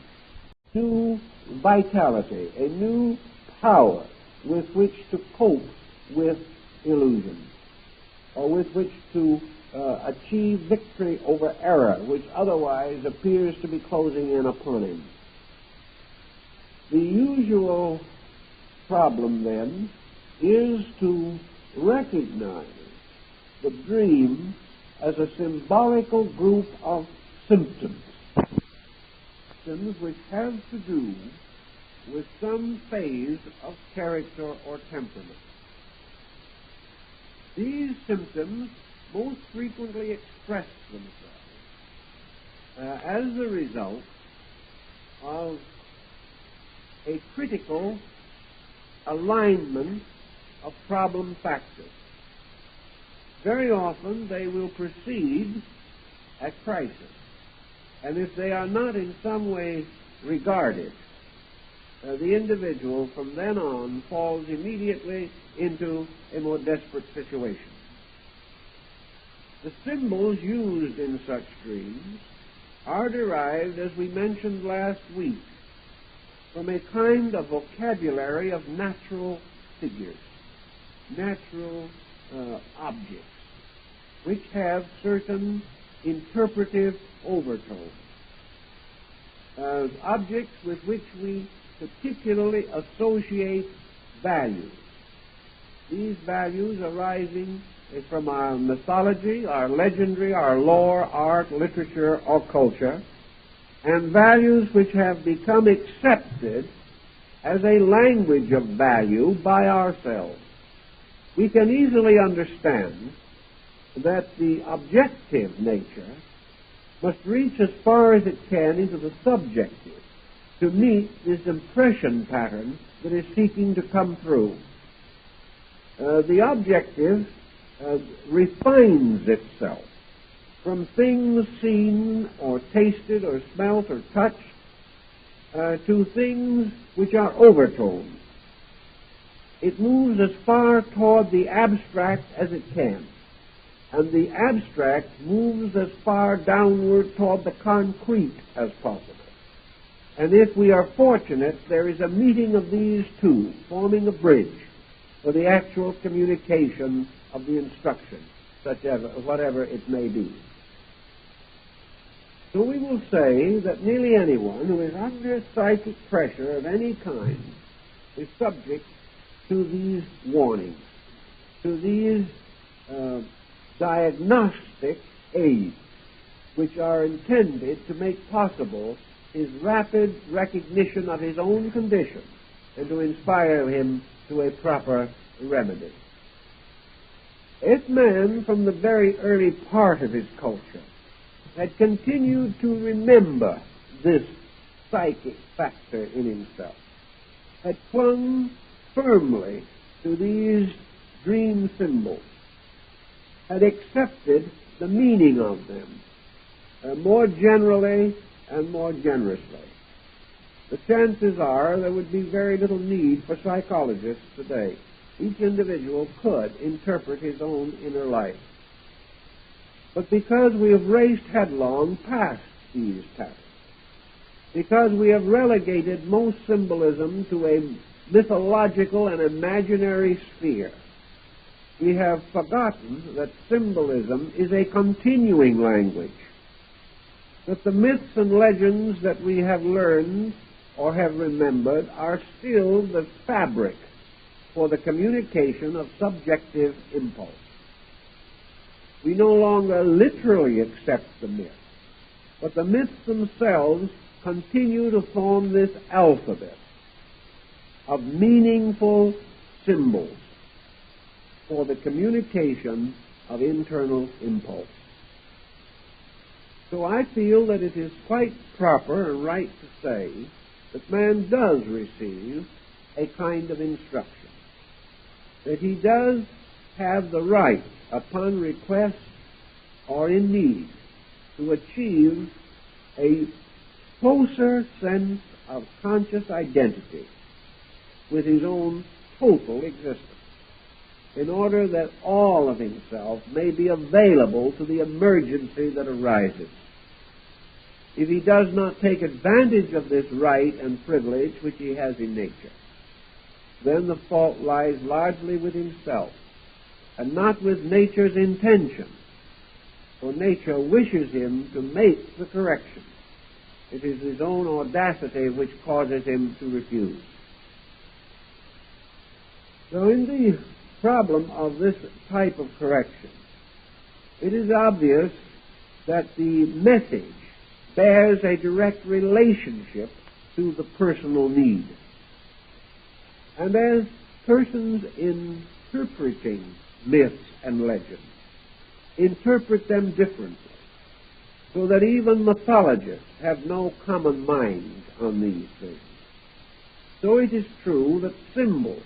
New vitality, a new power with which to cope with illusion, or with which to achieve victory over error, which otherwise appears to be closing in upon him. The usual problem, then, is to recognize the dream as a symbolical group of symptoms which have to do with some phase of character or temperament. These symptoms most frequently express themselves as a result of a critical alignment of problem factors. Very often they will precede a crisis, and if they are not in some way regarded, the individual from then on falls immediately into a more desperate situation. The symbols used in such dreams are derived, as we mentioned last week, from a kind of vocabulary of natural figures, natural objects, which have certain interpretive overtones, as objects with which we particularly associate values. These values arising from our mythology, our legendary, our lore, art, literature, or culture, and values which have become accepted as a language of value by ourselves. We can easily understand that the objective nature must reach as far as it can into the subjective to meet this impression pattern that is seeking to come through. The objective refines itself from things seen or tasted or smelt or touched to things which are overtones. It moves as far toward the abstract as it can, and the abstract moves as far downward toward the concrete as possible. And if we are fortunate, there is a meeting of these two, forming a bridge for the actual communication of the instruction, whatever it may be. So we will say that nearly anyone who is under psychic pressure of any kind is subject to these warnings, to these diagnostic aids, which are intended to make possible his rapid recognition of his own condition and to inspire him to a proper remedy. If man, from the very early part of his culture, had continued to remember this psychic factor in himself, had clung firmly to these dream symbols, had accepted the meaning of them more generally and more generously, the chances are there would be very little need for psychologists today. Each individual could interpret his own inner life. But because we have raced headlong past these patterns, because we have relegated most symbolism to a mythological and imaginary sphere, we have forgotten that symbolism is a continuing language, that the myths and legends that we have learned or have remembered are still the fabric for the communication of subjective impulse. We no longer literally accept the myth, but the myths themselves continue to form this alphabet of meaningful symbols for the communication of internal impulse. So I feel that it is quite proper and right to say that man does receive a kind of instruction, that he does have the right, upon request or in need, to achieve a closer sense of conscious identity with his own total existence, in order that all of himself may be available to the emergency that arises. If he does not take advantage of this right and privilege which he has in nature, then the fault lies largely with himself and not with nature's intention, for nature wishes him to make the correction. It is his own audacity which causes him to refuse. So in the problem of this type of correction, it is obvious that the message bears a direct relationship to the personal need. And as persons interpreting myths and legends interpret them differently, so that even mythologists have no common mind on these things, so it is true that symbols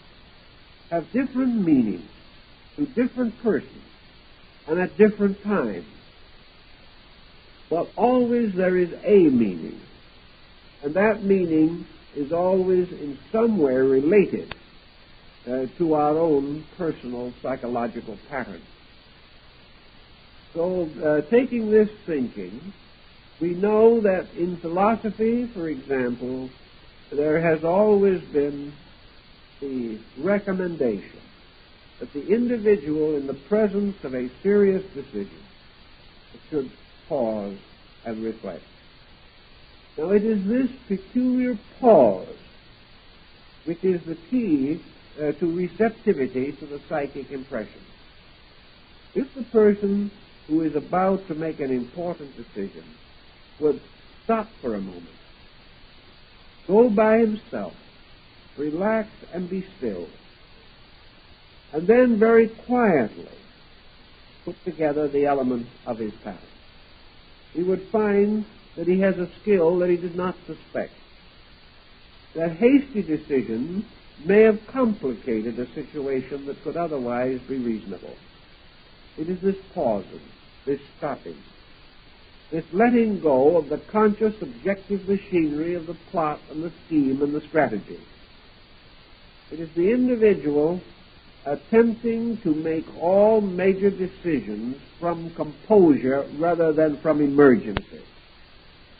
have different meanings to different persons and at different times. But always there is a meaning, and that meaning is always in some way related to our own personal psychological pattern. So, taking this thinking, we know that in philosophy, for example, there has always been the recommendation that the individual, in the presence of a serious decision, should pause and reflect. Now it is this peculiar pause which is the key to receptivity to the psychic impression. If the person who is about to make an important decision would stop for a moment, go by himself, relax and be still, and then very quietly put together the elements of his path, he would find that he has a skill that he did not suspect. That hasty decision may have complicated a situation that could otherwise be reasonable. It is this pausing, this stopping, this letting go of the conscious objective machinery of the plot and the scheme and the strategy. It is the individual attempting to make all major decisions from composure rather than from emergency.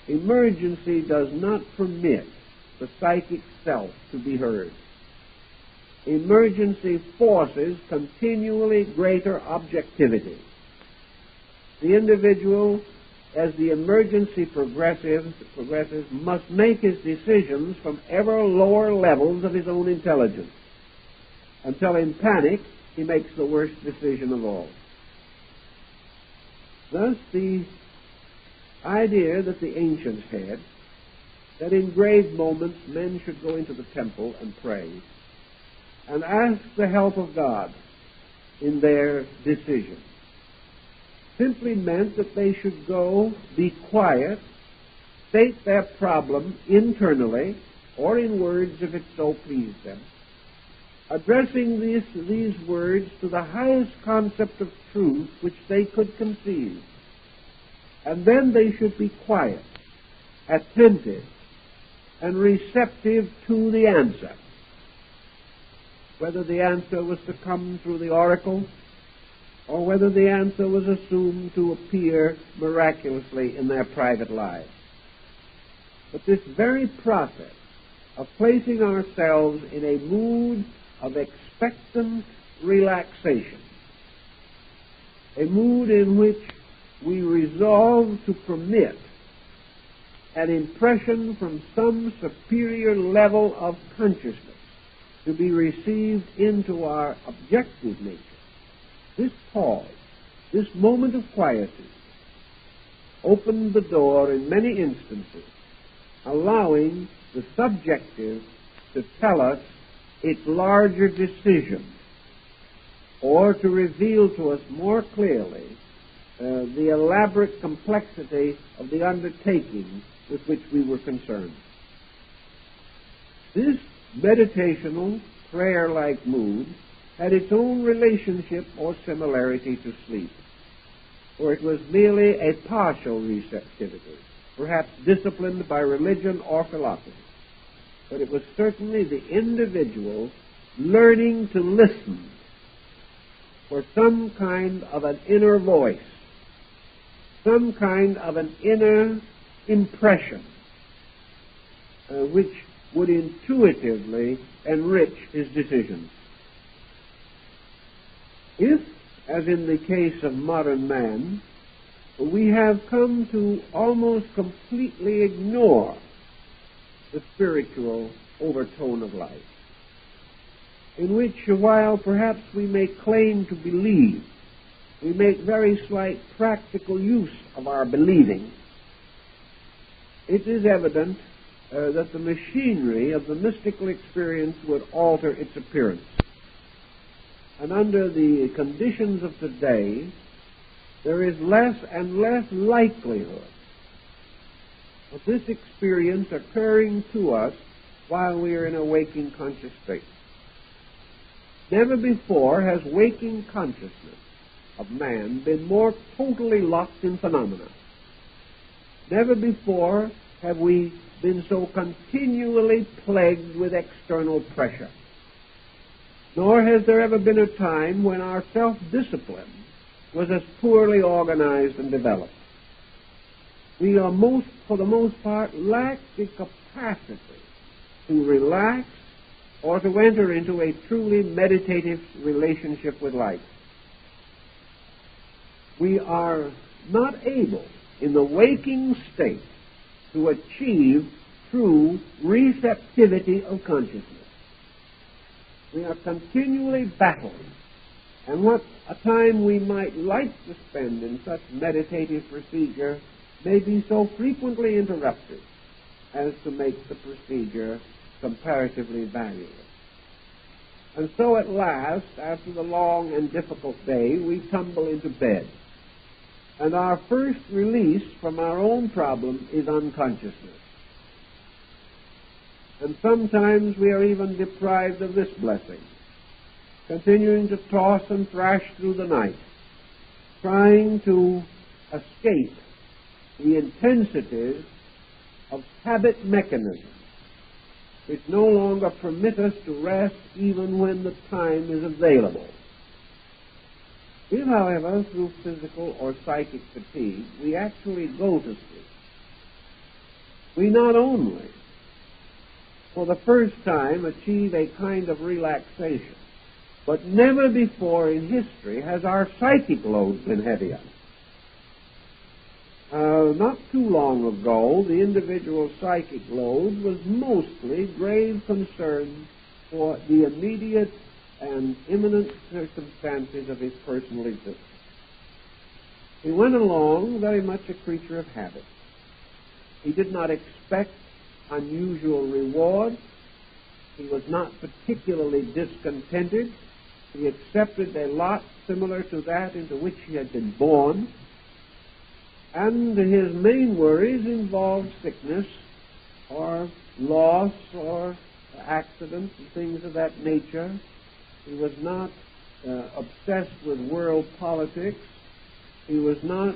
Emergency does not permit the psychic self to be heard. Emergency forces continually greater objectivity. The individual, as the emergency progresses, must make his decisions from ever lower levels of his own intelligence, until in panic he makes the worst decision of all. Thus the idea that the ancients had, that in grave moments men should go into the temple and pray and ask the help of God in their decision, simply meant that they should go, be quiet, state their problem internally or in words if it so pleased them, addressing these words to the highest concept of truth which they could conceive. And then they should be quiet, attentive, and receptive to the answer. Whether the answer was to come through the oracle, or whether the answer was assumed to appear miraculously in their private lives. But this very process of placing ourselves in a mood of expectant relaxation, a mood in which we resolve to permit an impression from some superior level of consciousness to be received into our objective nature. This pause, this moment of quietude, opened the door in many instances, allowing the subjective to tell us its larger decision, or to reveal to us more clearly the elaborate complexity of the undertaking with which we were concerned. This meditational, prayer-like mood had its own relationship or similarity to sleep, for it was merely a partial receptivity, perhaps disciplined by religion or philosophy. But it was certainly the individual learning to listen for some kind of an inner voice, some kind of an inner impression, which would intuitively enrich his decisions. If, as in the case of modern man, we have come to almost completely ignore the spiritual overtone of life, in which, while perhaps we may claim to believe, we make very slight practical use of our believing, it is evident that the machinery of the mystical experience would alter its appearance. And under the conditions of today, there is less and less likelihood of this experience occurring to us while we are in a waking conscious state. Never before has waking consciousness of man been more totally locked in phenomena. Never before have we been so continually plagued with external pressure. Nor has there ever been a time when our self-discipline was as poorly organized and developed. We are for the most part, lack the capacity to relax or to enter into a truly meditative relationship with life. We are not able in the waking state to achieve true receptivity of consciousness. We are continually battling, and what a time we might like to spend in such meditative procedure may be so frequently interrupted as to make the procedure comparatively valueless. And so at last, after the long and difficult day, we tumble into bed. And our first release from our own problem is unconsciousness. And sometimes we are even deprived of this blessing, continuing to toss and thrash through the night, trying to escape the intensities of habit mechanisms, which no longer permit us to rest even when the time is available. If, however, through physical or psychic fatigue, we actually go to sleep, we not only, for the first time, achieve a kind of relaxation, but never before in history has our psychic load been heavier. Not too long ago, the individual psychic load was mostly grave concern for the immediate and imminent circumstances of his personal existence. He went along very much a creature of habit. He did not expect unusual reward. He was not particularly discontented. He accepted a lot similar to that into which he had been born. And his main worries involved sickness or loss or accidents and things of that nature. He was not obsessed with world politics. He was not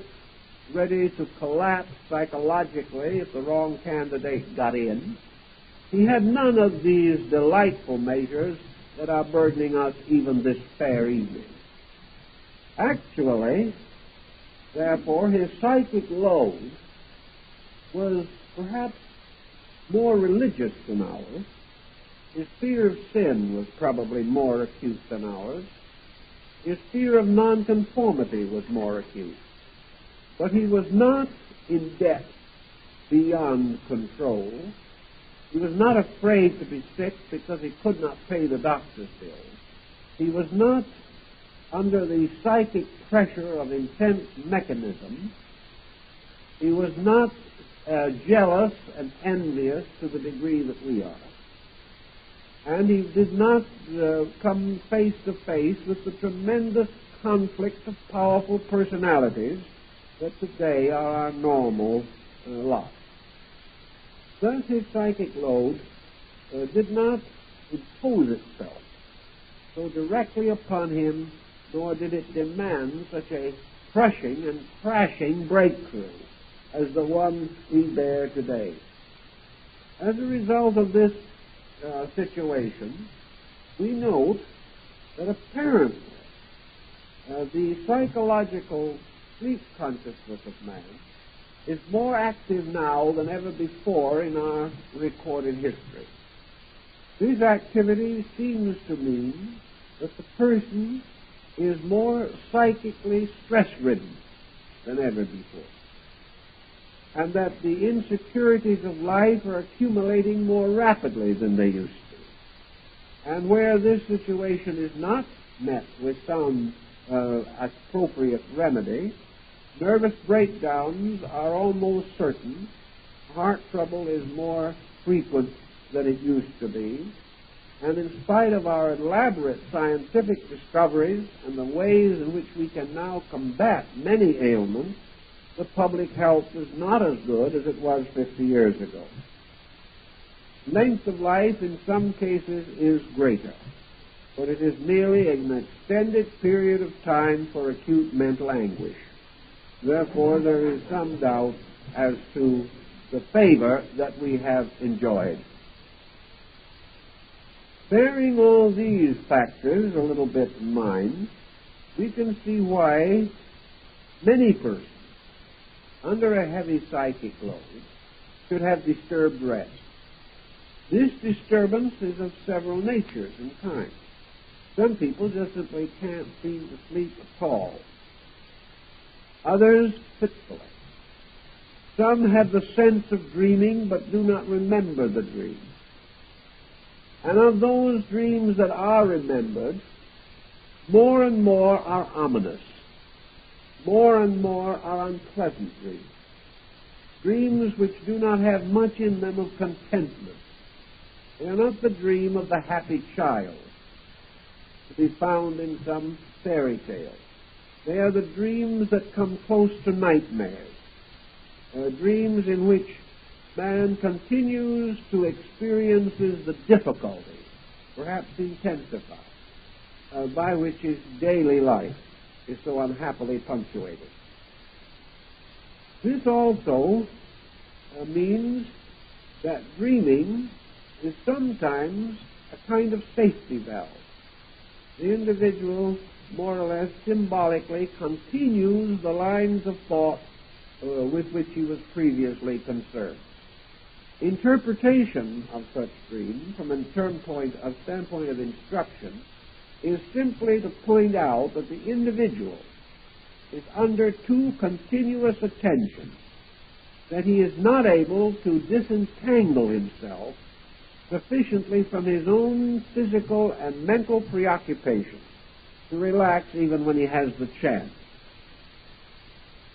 ready to collapse psychologically if the wrong candidate got in. He had none of these delightful measures that are burdening us even this fair evening. Actually, therefore, his psychic load was perhaps more religious than ours. His fear of sin was probably more acute than ours. His fear of nonconformity was more acute. But he was not in debt beyond control. He was not afraid to be sick because he could not pay the doctor's bills. He was not under the psychic pressure of intense mechanism. He was not jealous and envious to the degree that we are. And he did not come face to face with the tremendous conflict of powerful personalities that today are our normal lot. Thus his psychic load did not impose itself so directly upon him, nor did it demand such a crushing and crashing breakthrough as the one we bear today. As a result of this situation, we note that apparently the psychological sleep consciousness of man is more active now than ever before in our recorded history. This activity seems to mean that the person is more psychically stress-ridden than ever before, and that the insecurities of life are accumulating more rapidly than they used to. And where this situation is not met with some appropriate remedy, nervous breakdowns are almost certain, heart trouble is more frequent than it used to be, and in spite of our elaborate scientific discoveries and the ways in which we can now combat many ailments, the public health is not as good as it was 50 years ago. Length of life in some cases is greater, but it is merely an extended period of time for acute mental anguish. Therefore, there is some doubt as to the favor that we have enjoyed. Bearing all these factors a little bit in mind, we can see why many persons under a heavy psychic load should have disturbed rest. This disturbance is of several natures and kinds. Some people just simply can't seem to sleep at all. Others fitfully. Some have the sense of dreaming but do not remember the dream. And of those dreams that are remembered, more and more are ominous. More and more are unpleasant dreams. Dreams which do not have much in them of contentment. They are not the dream of the happy child to be found in some fairy tale. They are the dreams that come close to nightmares. They are dreams in which man continues to experience the difficulty, perhaps intensified, by which his daily life is so unhappily punctuated. This also means that dreaming is sometimes a kind of safety valve. The individual more or less symbolically continues the lines of thought with which he was previously concerned. Interpretation of such dreams from a standpoint of instruction is simply to point out that the individual is under too continuous attention, that he is not able to disentangle himself sufficiently from his own physical and mental preoccupations to relax even when he has the chance.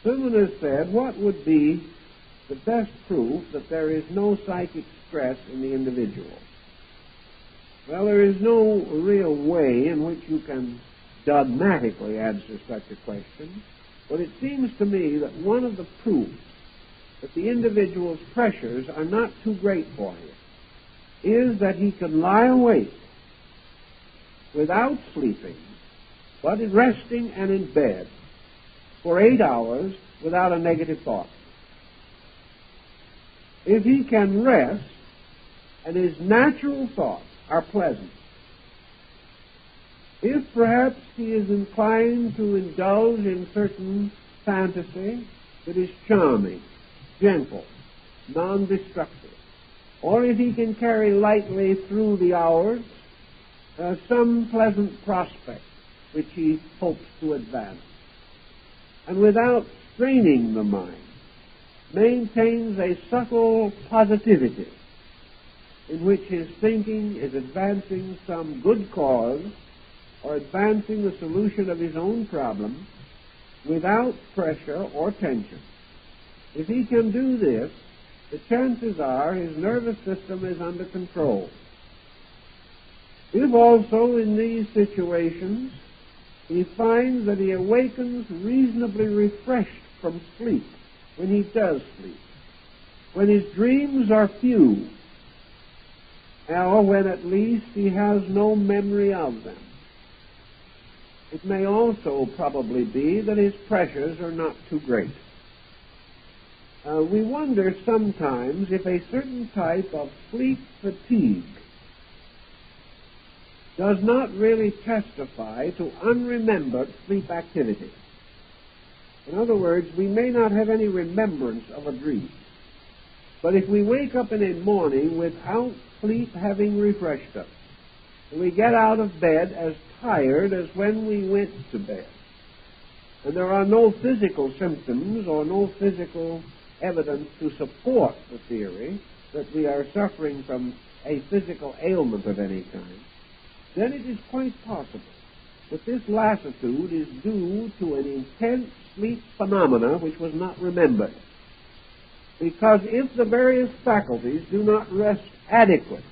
Someone has said, what would be the best proof that there is no psychic stress in the individual? Well, there is no real way in which you can dogmatically answer such a question, but it seems to me that one of the proofs that the individual's pressures are not too great for him is that he can lie awake without sleeping, but resting and in bed for 8 hours without a negative thought. If he can rest and his natural thoughts are pleasant, if perhaps he is inclined to indulge in certain fantasy that is charming, gentle, non-destructive, or if he can carry lightly through the hours some pleasant prospect which he hopes to advance, and without straining the mind, maintains a subtle positivity in which his thinking is advancing some good cause or advancing the solution of his own problem without pressure or tension. If he can do this, the chances are his nervous system is under control. If also in these situations he finds that he awakens reasonably refreshed from sleep when he does sleep, when his dreams are few, or when at least he has no memory of them, it may also probably be that his pressures are not too great. We wonder sometimes if a certain type of sleep fatigue does not really testify to unremembered sleep activity. In other words, we may not have any remembrance of a dream, but if we wake up in a morning without sleep having refreshed us, and we get out of bed as tired as when we went to bed, and there are no physical symptoms or no physical evidence to support the theory that we are suffering from a physical ailment of any kind, then it is quite possible that this lassitude is due to an intense sleep phenomena which was not remembered. Because if the various faculties do not rest adequately,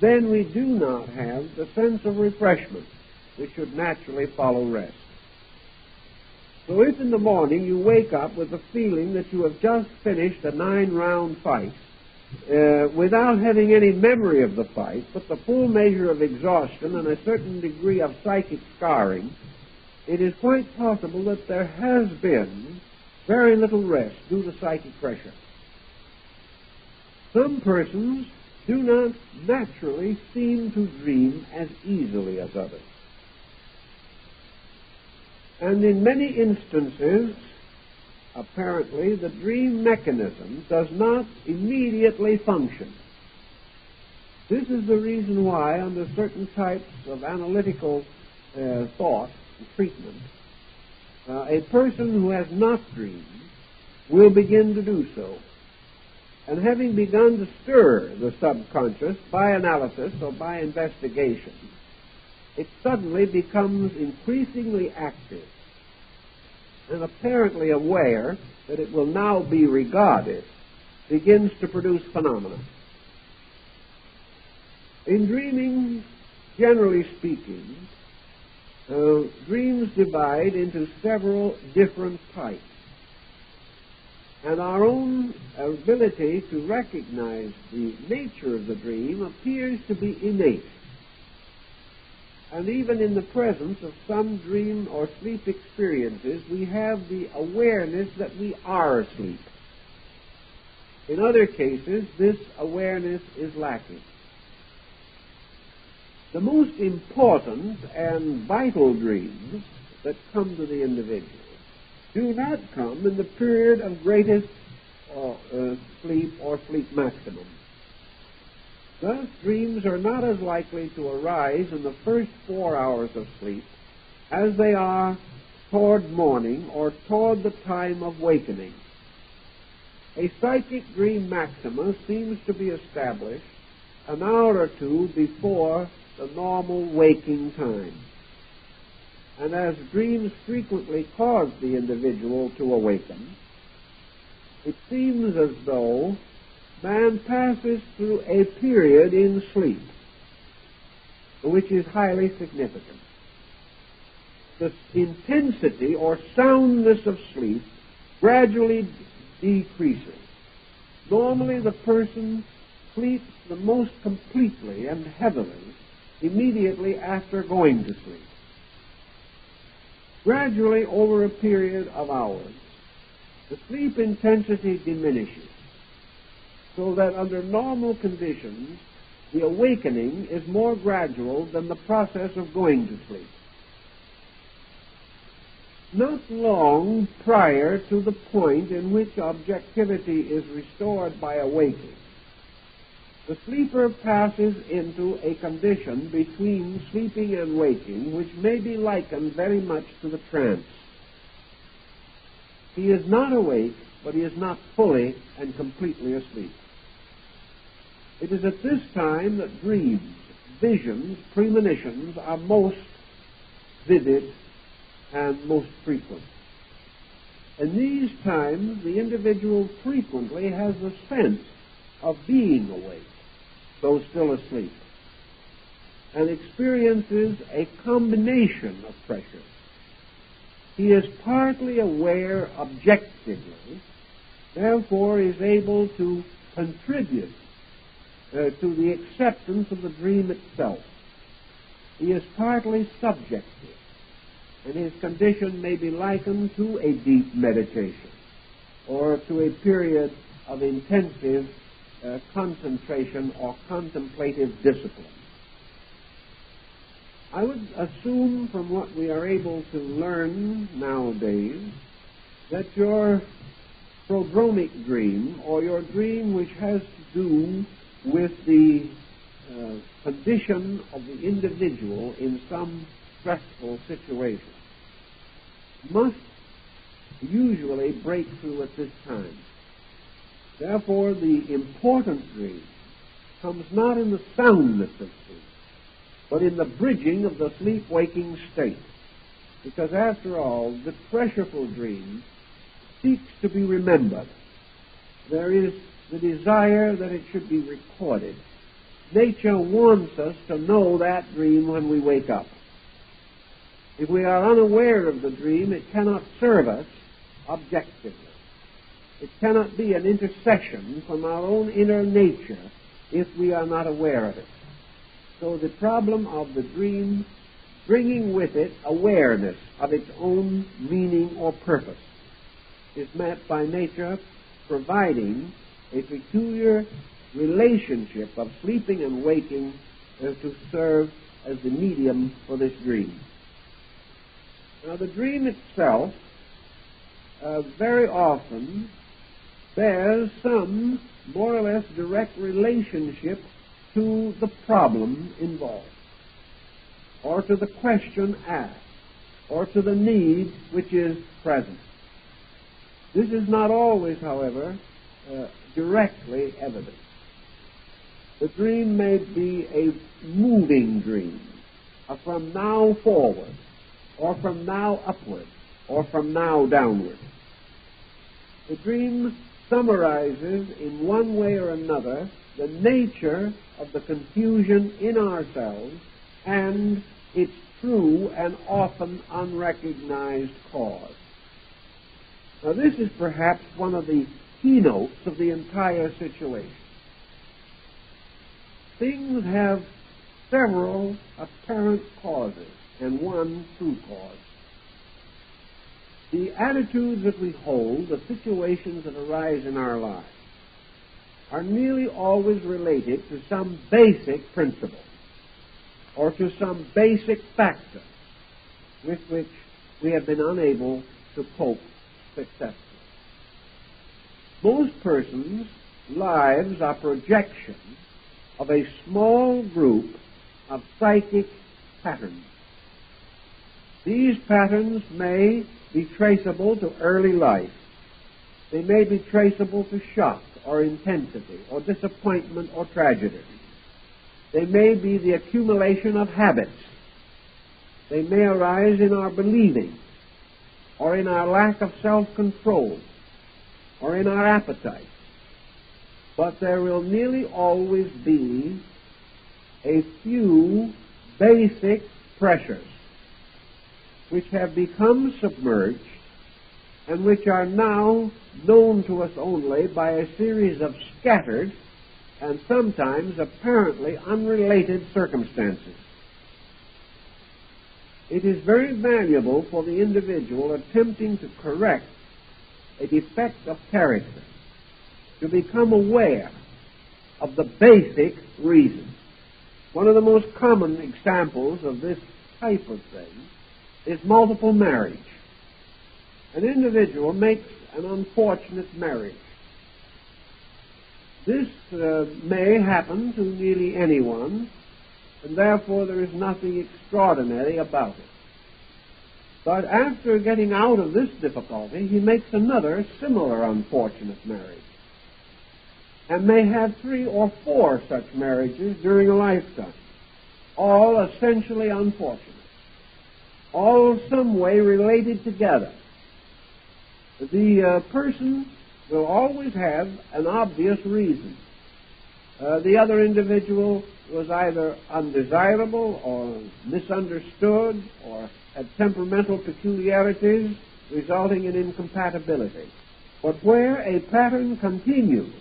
then we do not have the sense of refreshment which should naturally follow rest. So if in the morning you wake up with the feeling that you have just finished a 9-round fight, without having any memory of the fight, but the full measure of exhaustion and a certain degree of psychic scarring, it is quite possible that there has been very little rest due to psychic pressure. Some persons do not naturally seem to dream as easily as others. And in many instances, apparently, the dream mechanism does not immediately function. This is the reason why, under certain types of analytical thought and treatment, a person who has not dreamed will begin to do so. And having begun to stir the subconscious by analysis or by investigation, it suddenly becomes increasingly active and apparently aware that it will now be regarded, begins to produce phenomena. In dreaming, generally speaking, dreams divide into several different types. And our own ability to recognize the nature of the dream appears to be innate. And even in the presence of some dream or sleep experiences, we have the awareness that we are asleep. In other cases, this awareness is lacking. The most important and vital dreams that come to the individual do not come in the period of greatest sleep or sleep maximum. Thus, dreams are not as likely to arise in the first 4 hours of sleep as they are toward morning or toward the time of wakening. A psychic dream maxima seems to be established an hour or two before the normal waking time. And as dreams frequently cause the individual to awaken, it seems as though man passes through a period in sleep which is highly significant. The intensity or soundness of sleep gradually decreases. Normally the person sleeps the most completely and heavily immediately after going to sleep. Gradually, over a period of hours, the sleep intensity diminishes, so that under normal conditions, the awakening is more gradual than the process of going to sleep. Not long prior to the point in which objectivity is restored by awaking, the sleeper passes into a condition between sleeping and waking which may be likened very much to the trance. He is not awake, but he is not fully and completely asleep. It is at this time that dreams, visions, premonitions are most vivid and most frequent. In these times, the individual frequently has a sense of being awake, though still asleep, and experiences a combination of pressures. He is partly aware objectively, therefore is able to contribute to the acceptance of the dream itself. He is partly subjective, and his condition may be likened to a deep meditation or to a period of intensive concentration or contemplative discipline. I would assume from what we are able to learn nowadays that your prodromic dream, or your dream which has to do with the condition of the individual in some stressful situation, must usually break through at this time. Therefore, the important dream comes not in the soundness of sleep, but in the bridging of the sleep-waking state. Because after all, the pressureful dream seeks to be remembered. There is the desire that it should be recorded. Nature wants us to know that dream when we wake up. If we are unaware of the dream, it cannot serve us objectively. It cannot be an intercession from our own inner nature if we are not aware of it. So the problem of the dream, bringing with it awareness of its own meaning or purpose, is met by nature providing a peculiar relationship of sleeping and waking to serve as the medium for this dream. Now, the dream itself very often bears some more or less direct relationship to the problem involved, or to the question asked, or to the need which is present. This is not always, however, directly evident. The dream may be a moving dream, a from now forward, or from now upward, or from now downward. The dream summarizes in one way or another the nature of the confusion in ourselves and its true and often unrecognized cause. Now, this is perhaps one of the keynotes of the entire situation. Things have several apparent causes and one true cause. The attitudes that we hold, the situations that arise in our lives, are nearly always related to some basic principle or to some basic factor with which we have been unable to cope successfully. Most persons' lives are projections of a small group of psychic patterns. These patterns may be traceable to early life. They may be traceable to shock or intensity or disappointment or tragedy. They may be the accumulation of habits. They may arise in our believing or in our lack of self-control or in our appetite. But there will nearly always be a few basic pressures which have become submerged and which are now known to us only by a series of scattered and sometimes apparently unrelated circumstances. It is very valuable for the individual attempting to correct a defect of character to become aware of the basic reason. One of the most common examples of this type of thing is multiple marriage. An individual makes an unfortunate marriage. This may happen to nearly anyone, and therefore there is nothing extraordinary about it. But after getting out of this difficulty, he makes another similar unfortunate marriage, and may have 3 or 4 such marriages during a lifetime, all essentially unfortunate, all some way related together. The person will always have an obvious reason. The other individual was either undesirable or misunderstood or had temperamental peculiarities resulting in incompatibility. But where a pattern continues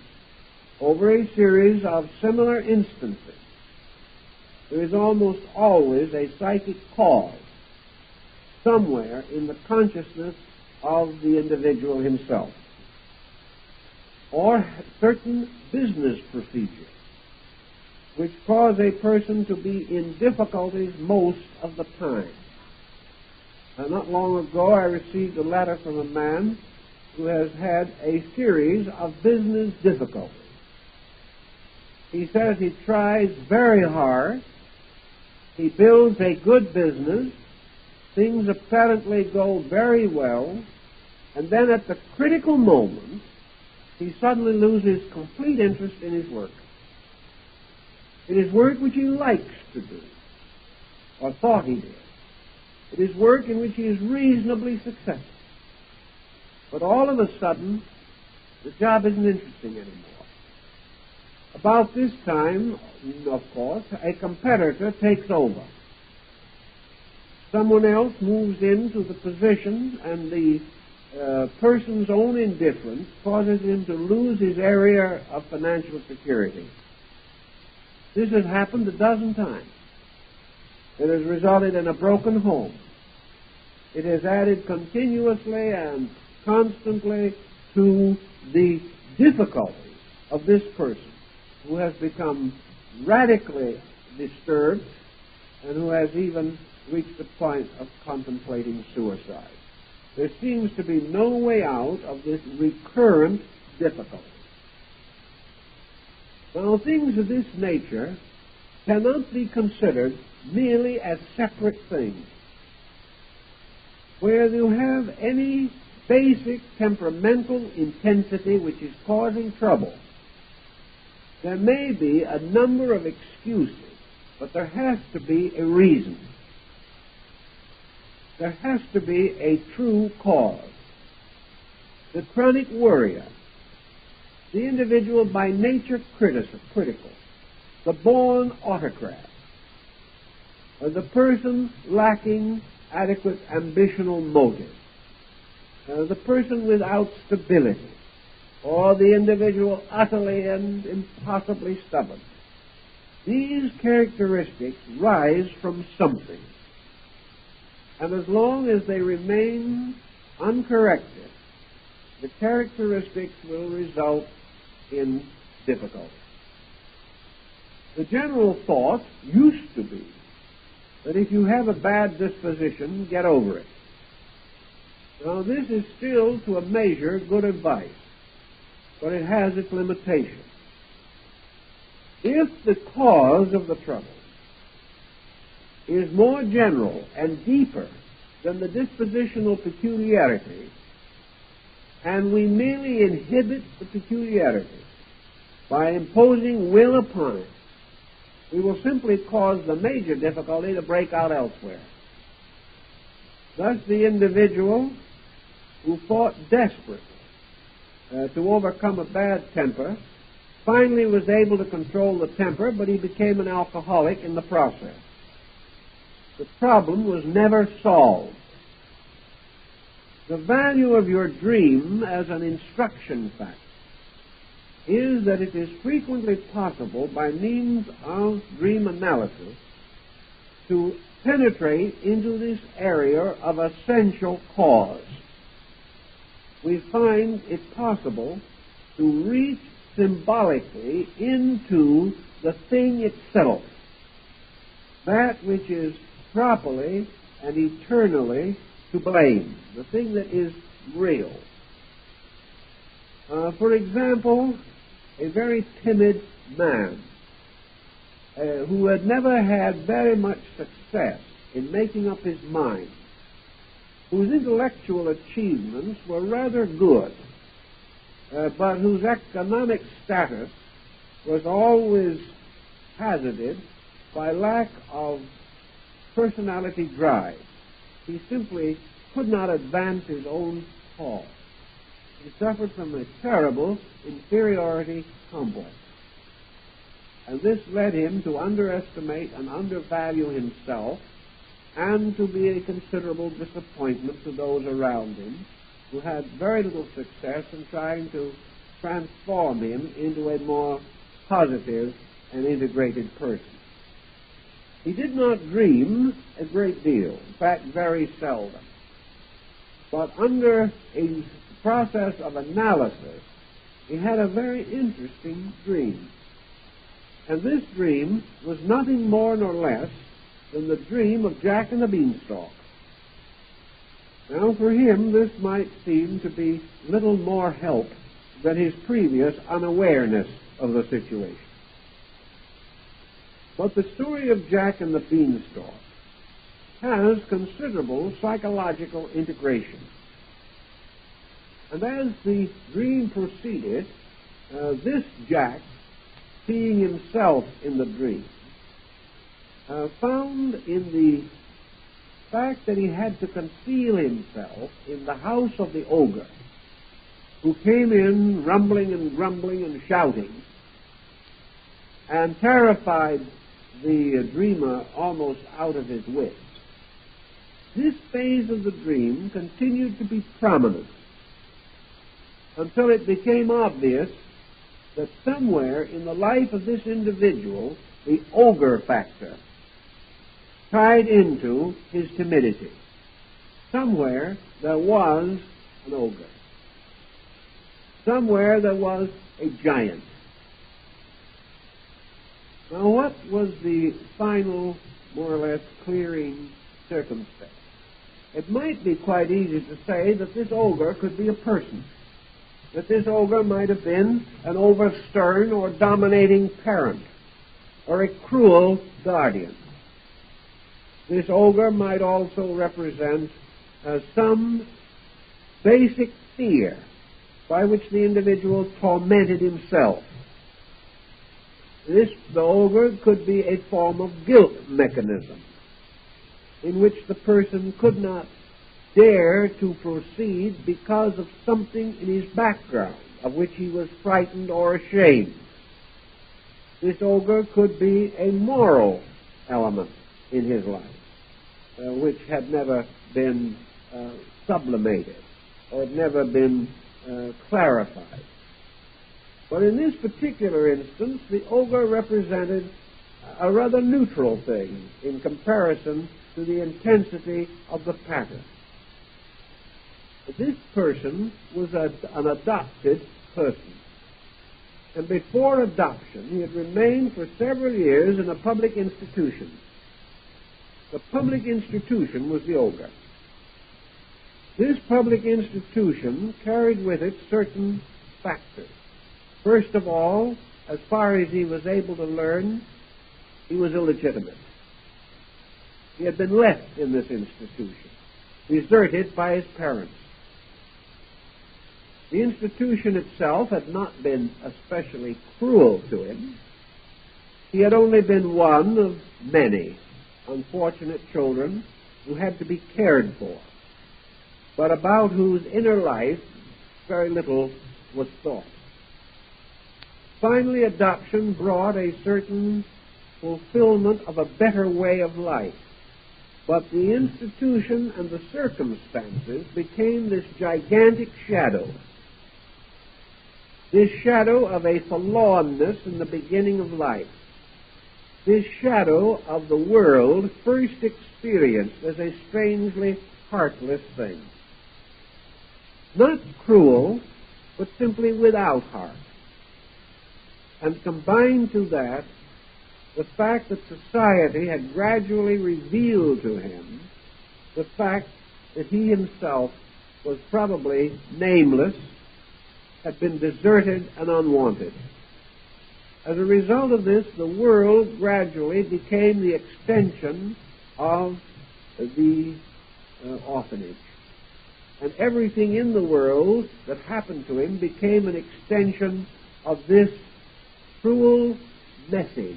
over a series of similar instances, there is almost always a psychic cause somewhere in the consciousness of the individual himself, or certain business procedures which cause a person to be in difficulties most of the time. Not long ago I received a letter from a man who has had a series of business difficulties. He says he tries very hard, he builds a good business, things apparently go very well, and then at the critical moment he suddenly loses complete interest in his work. It is work which he likes to do, or thought he did. It is work in which he is reasonably successful. But all of a sudden, the job isn't interesting anymore. About this time, of course, a competitor takes over. Someone else moves into the position, and the person's own indifference causes him to lose his area of financial security. This has happened a dozen times. It has resulted in a broken home. It has added continuously and constantly to the difficulties of this person, who has become radically disturbed and who has even reached the point of contemplating suicide. There seems to be no way out of this recurrent difficulty. Now, things of this nature cannot be considered merely as separate things. Where you have any basic temperamental intensity which is causing trouble. There may be a number of excuses, but there has to be a reason. There has to be a true cause. The chronic worrier, the individual by nature critical, the born autocrat, or the person lacking adequate ambitional motive, the person without stability, or the individual utterly and impossibly stubborn. These characteristics rise from something. And as long as they remain uncorrected, the characteristics will result in difficulty. The general thought used to be that if you have a bad disposition, get over it. Now, this is still, to a measure, good advice, but it has its limitations. If the cause of the trouble is more general and deeper than the dispositional peculiarity, and we merely inhibit the peculiarity by imposing will upon it, we will simply cause the major difficulty to break out elsewhere. Thus, the individual who fought desperately to overcome a bad temper finally was able to control the temper, but he became an alcoholic in the process. The problem was never solved. The value of your dream as an instruction factor is that it is frequently possible by means of dream analysis to penetrate into this area of essential cause. We find it possible to reach symbolically into the thing itself, that which is properly and eternally to blame, the thing that is real. For example, a very timid man who had never had very much success in making up his mind, whose intellectual achievements were rather good, but whose economic status was always hazarded by lack of personality drive. He simply could not advance his own cause. He suffered from a terrible inferiority complex. And this led him to underestimate and undervalue himself and to be a considerable disappointment to those around him who had very little success in trying to transform him into a more positive and integrated person. He did not dream a great deal, in fact, very seldom. But under a process of analysis, he had a very interesting dream. And this dream was nothing more nor less than the dream of Jack and the Beanstalk. Now, for him, this might seem to be little more help than his previous unawareness of the situation. But the story of Jack and the Beanstalk has considerable psychological integration. And as the dream proceeded, this Jack, seeing himself in the dream, found in the fact that he had to conceal himself in the house of the ogre, who came in rumbling and grumbling and shouting, and terrified the dreamer almost out of his wits. This phase of the dream continued to be prominent until it became obvious that somewhere in the life of this individual, the ogre factor tied into his timidity. Somewhere there was an ogre. Somewhere there was a giant. Now, what was the final, more or less, clearing circumstance? It might be quite easy to say that this ogre could be a person, that this ogre might have been an overstern or dominating parent, or a cruel guardian. This ogre might also represent some basic fear by which the individual tormented himself. The ogre could be a form of guilt mechanism in which the person could not dare to proceed because of something in his background of which he was frightened or ashamed. This ogre could be a moral element in his life, which had never been sublimated or had never been clarified. But in this particular instance, the ogre represented a rather neutral thing in comparison to the intensity of the pattern. This person was an adopted person. And before adoption, he had remained for several years in a public institution. The public institution was the ogre. This public institution carried with it certain factors. First of all, as far as he was able to learn, he was illegitimate. He had been left in this institution, deserted by his parents. The institution itself had not been especially cruel to him. He had only been one of many unfortunate children who had to be cared for, but about whose inner life very little was thought. Finally, adoption brought a certain fulfillment of a better way of life, but the institution and the circumstances became this gigantic shadow. This shadow of a forlornness in the beginning of life. This shadow of the world first experienced as a strangely heartless thing. Not cruel, but simply without heart. And combined to that, the fact that society had gradually revealed to him the fact that he himself was probably nameless, had been deserted and unwanted. As a result of this, the world gradually became the extension of the orphanage. And everything in the world that happened to him became an extension of this cruel message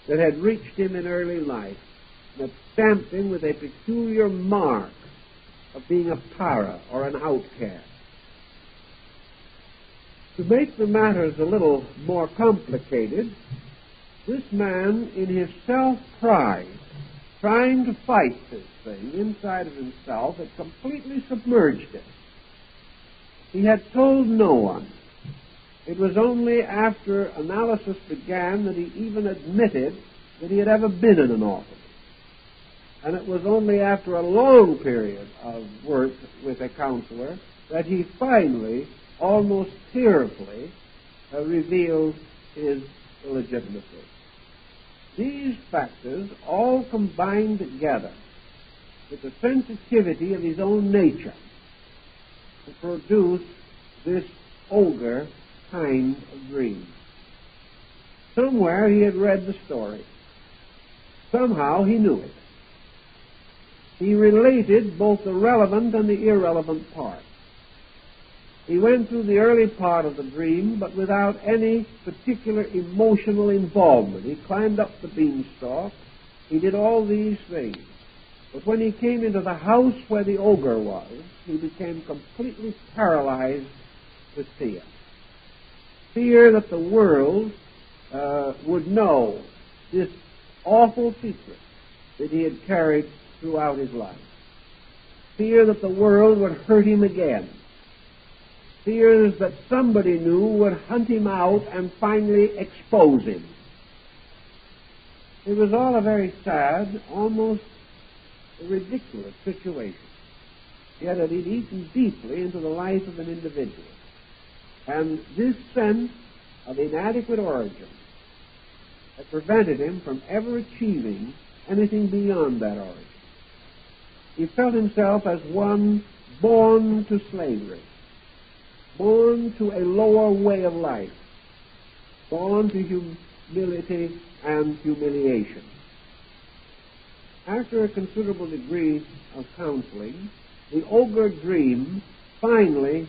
that had reached him in early life, and that stamped him with a peculiar mark of being a para or an outcast. To make the matters a little more complicated, this man, in his self-pride, trying to fight this thing inside of himself, had completely submerged it. He had told no one. It was only after analysis began that he even admitted that he had ever been in an orphanage. And it was only after a long period of work with a counselor that he finally, almost tearfully, revealed his illegitimacy. These factors all combined together with the sensitivity of his own nature to produce this ogre kind of dream. Somewhere he had read the story. Somehow he knew it. He related both the relevant and the irrelevant parts. He went through the early part of the dream, but without any particular emotional involvement. He climbed up the beanstalk. He did all these things. But when he came into the house where the ogre was, he became completely paralyzed with fear. Fear that the world would know this awful secret that he had carried throughout his life. Fear that the world would hurt him again. Fears that somebody new would hunt him out and finally expose him. It was all a very sad, almost a ridiculous situation. Yet it had eaten deeply into the life of an individual. And this sense of inadequate origin had prevented him from ever achieving anything beyond that origin. He felt himself as one born to slavery, born to a lower way of life, born to humility and humiliation. After a considerable degree of counseling, the ogre dream finally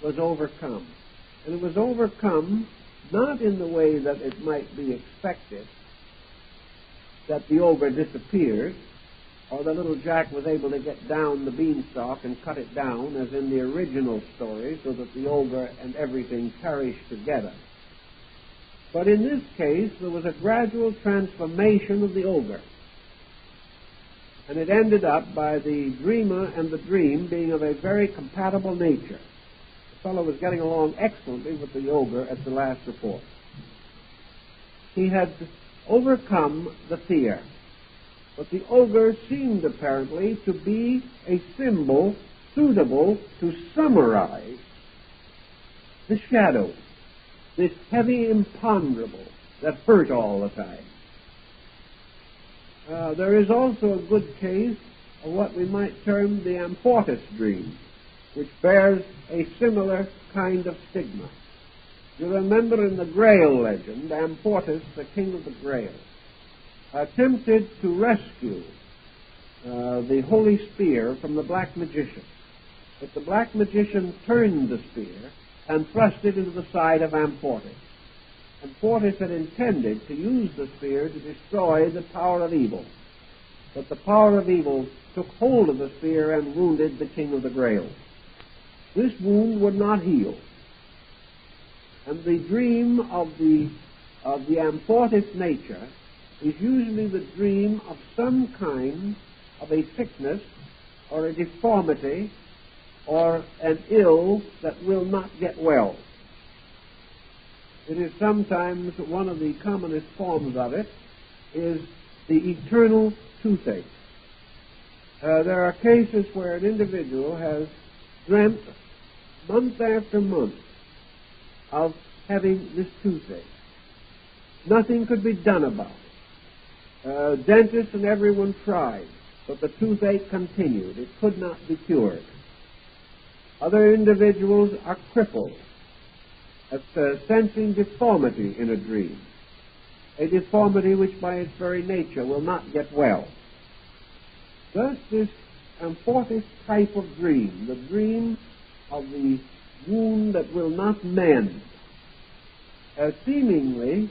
was overcome. And it was overcome not in the way that it might be expected, that the ogre disappeared, or that little Jack was able to get down the beanstalk and cut it down, as in the original story, so that the ogre and everything perished together. But in this case, there was a gradual transformation of the ogre. And it ended up by the dreamer and the dream being of a very compatible nature. The fellow was getting along excellently with the ogre at the last report. He had overcome the fear. But the ogre seemed apparently to be a symbol suitable to summarize the shadow, this heavy imponderable that hurt all the time. There is also a good case of what we might term the Amfortas dream, which bears a similar kind of stigma. You remember in the Grail legend, Amfortas, the king of the Grail, attempted to rescue the holy spear from the black magician. But the black magician turned the spear and thrust it into the side of Amfortas. Amfortas had intended to use the spear to destroy the power of evil. But the power of evil took hold of the spear and wounded the king of the Grail. This wound would not heal. And the dream of the Amfortas nature is usually the dream of some kind of a sickness or a deformity or an ill that will not get well. It is sometimes one of the commonest forms of it is the eternal toothache. There are cases where an individual has dreamt month after month of having this toothache. Nothing could be done about it. Dentists and everyone tried, but the toothache continued. It could not be cured. Other individuals are crippled at sensing deformity in a dream, a deformity which by its very nature will not get well. Thus this Amfortas type of dream, the dream of the wound that will not mend, seemingly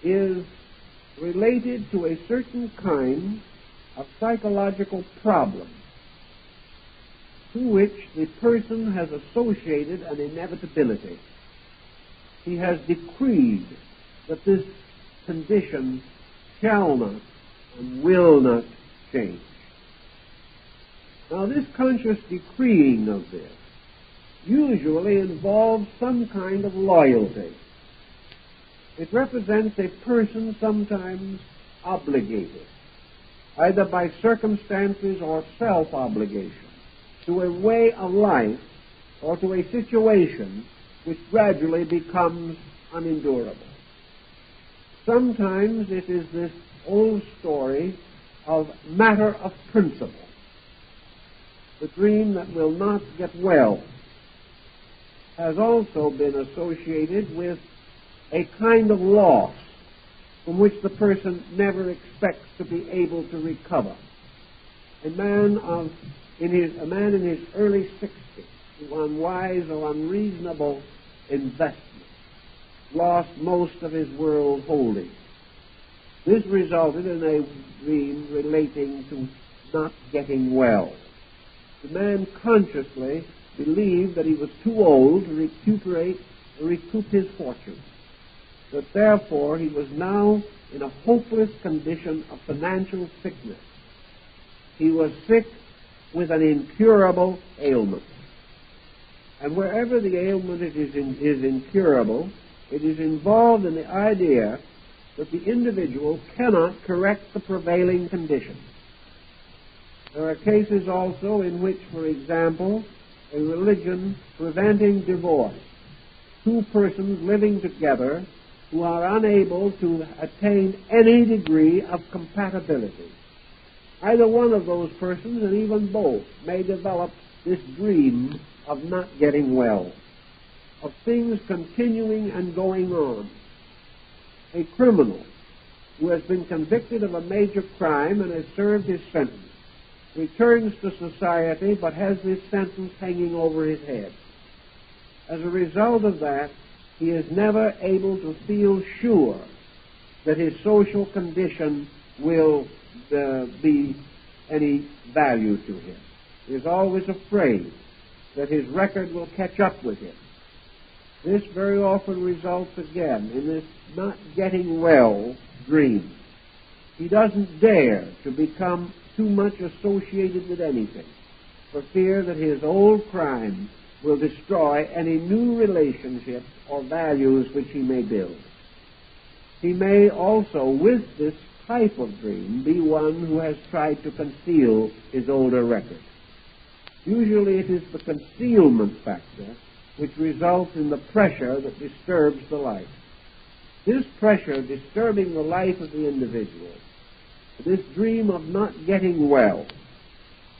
is related to a certain kind of psychological problem to which the person has associated an inevitability. He has decreed that this condition shall not and will not change. Now, this conscious decreeing of this usually involves some kind of loyalty. It represents a person sometimes obligated, either by circumstances or self-obligation, to a way of life or to a situation which gradually becomes unendurable. Sometimes it is this old story of matter of principle, the dream that will not get well, has also been associated with a kind of loss from which the person never expects to be able to recover. A man in his early 60s, through unwise or unreasonable investment, lost most of his world holdings. This resulted in a dream relating to not getting well. The man consciously believed that he was too old to recoup his fortune, that therefore he was now in a hopeless condition of financial sickness. He was sick with an incurable ailment. And wherever the ailment is incurable, it is involved in the idea that the individual cannot correct the prevailing condition. There are cases also in which, for example, a religion preventing divorce, two persons living together who are unable to attain any degree of compatibility. Either one of those persons, and even both, may develop this dream of not getting well, of things continuing and going on. A criminal who has been convicted of a major crime and has served his sentence returns to society, but has this sentence hanging over his head. As a result of that, he is never able to feel sure that his social condition will be any value to him. He is always afraid that his record will catch up with him. This very often results again in this not getting well dream. He doesn't dare to become too much associated with anything for fear that his old crime will destroy any new relationships or values which he may build. He may also, with this type of dream, be one who has tried to conceal his older record. Usually it is the concealment factor which results in the pressure that disturbs the life. This pressure disturbing the life of the individual, this dream of not getting well,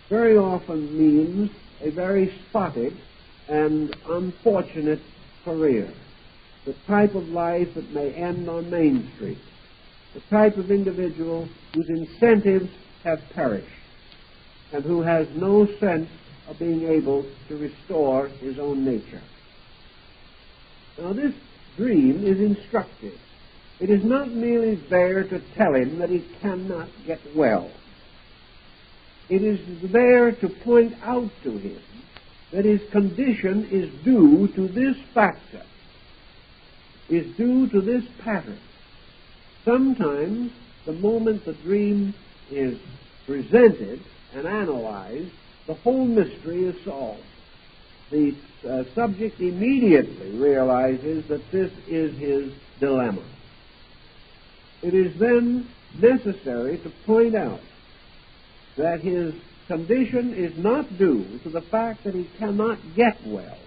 very often means a very spotted and unfortunate career, the type of life that may end on Main Street, the type of individual whose incentives have perished and who has no sense of being able to restore his own nature. Now, this dream is instructive. It is not merely there to tell him that he cannot get well. It is there to point out to him that his condition is due to this factor, is due to this pattern. Sometimes, the moment the dream is presented and analyzed, the whole mystery is solved. The subject immediately realizes that this is his dilemma. It is then necessary to point out that his condition is not due to the fact that he cannot get well,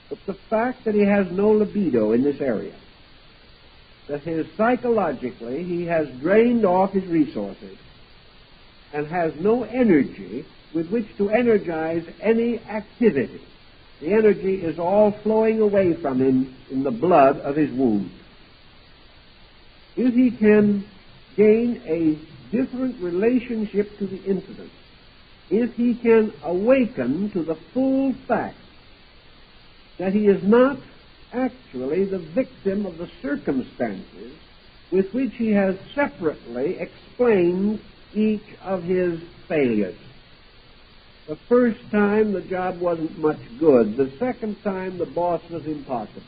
but the fact that he has no libido in this area, that psychologically he has drained off his resources and has no energy with which to energize any activity. The energy is all flowing away from him in the blood of his wound. If he can gain a different relationship to the incident, if he can awaken to the full fact that he is not actually the victim of the circumstances with which he has separately explained each of his failures. The first time the job wasn't much good. The second time the boss was impossible.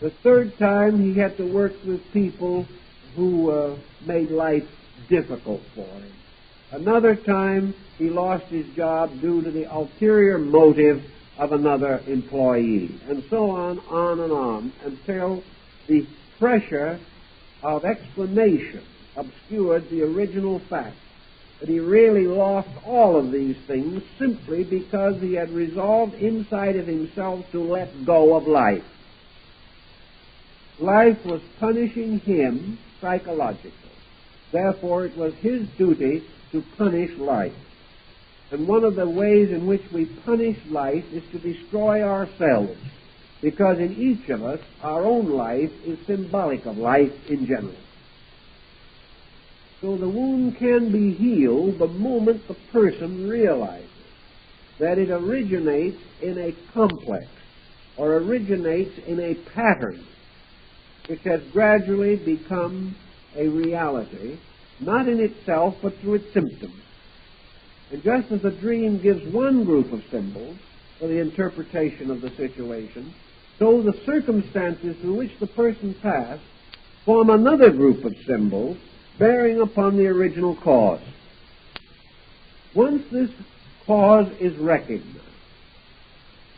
The third time he had to work with people who made life difficult for him. Another time he lost his job due to the ulterior motive of another employee, and so on and on, until the pressure of explanation obscured the original fact that he really lost all of these things simply because he had resolved inside of himself to let go of life. Life was punishing him psychologically. Therefore, it was his duty to punish life. And one of the ways in which we punish life is to destroy ourselves, because in each of us, our own life is symbolic of life in general. So the wound can be healed the moment the person realizes that it originates in a complex or originates in a pattern which has gradually become a reality, not in itself but through its symptoms. And just as a dream gives one group of symbols for the interpretation of the situation, so the circumstances through which the person passed form another group of symbols bearing upon the original cause. Once this cause is recognized,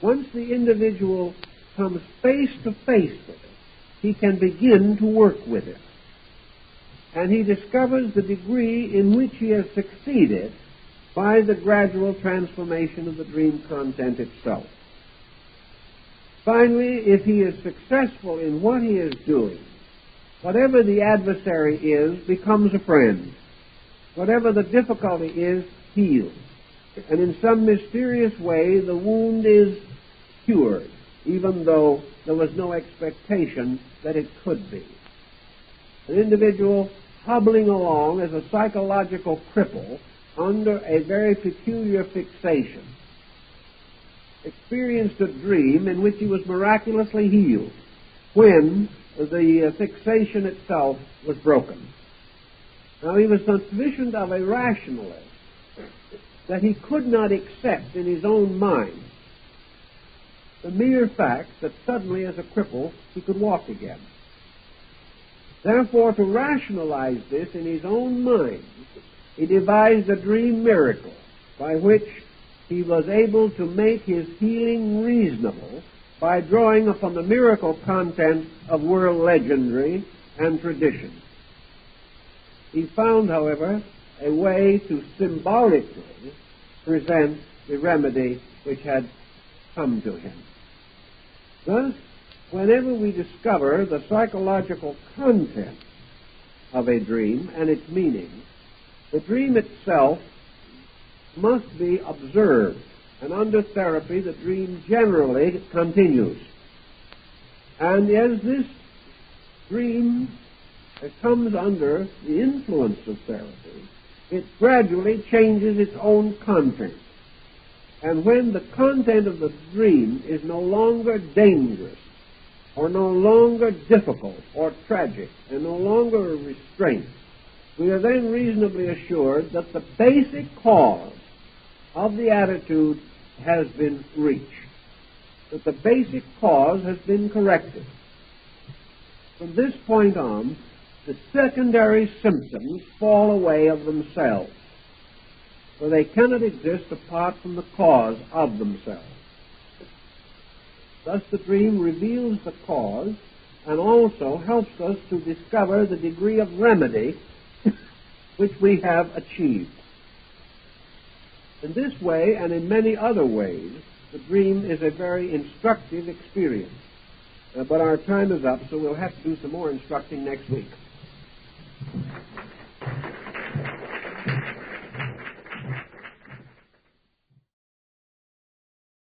once the individual comes face to face with it, he can begin to work with it. And he discovers the degree in which he has succeeded by the gradual transformation of the dream content itself. Finally, if he is successful in what he is doing, whatever the adversary is becomes a friend. Whatever the difficulty is, heals. And in some mysterious way, the wound is cured, even though there was no expectation that it could be. An individual hobbling along as a psychological cripple under a very peculiar fixation, experienced a dream in which he was miraculously healed when the fixation itself was broken. Now, he was sufficient of a rationalist that he could not accept in his own mind the mere fact that suddenly, as a cripple, he could walk again. Therefore, to rationalize this in his own mind, he devised a dream miracle by which he was able to make his healing reasonable by drawing upon the miracle content of world legendary and tradition. He found, however, a way to symbolically present the remedy which had come to him. Thus, whenever we discover the psychological content of a dream and its meaning, the dream itself must be observed, and under therapy the dream generally continues. And as this dream comes under the influence of therapy, it gradually changes its own content. And when the content of the dream is no longer dangerous, or no longer difficult or tragic, and no longer a restraint, we are then reasonably assured that the basic cause of the attitude has been reached, that the basic cause has been corrected. From this point on, the secondary symptoms fall away of themselves, for they cannot exist apart from the cause of themselves. Thus the dream reveals the cause and also helps us to discover the degree of remedy which we have achieved. In this way and in many other ways, the dream is a very instructive experience. But our time is up, so we'll have to do some more instructing next week.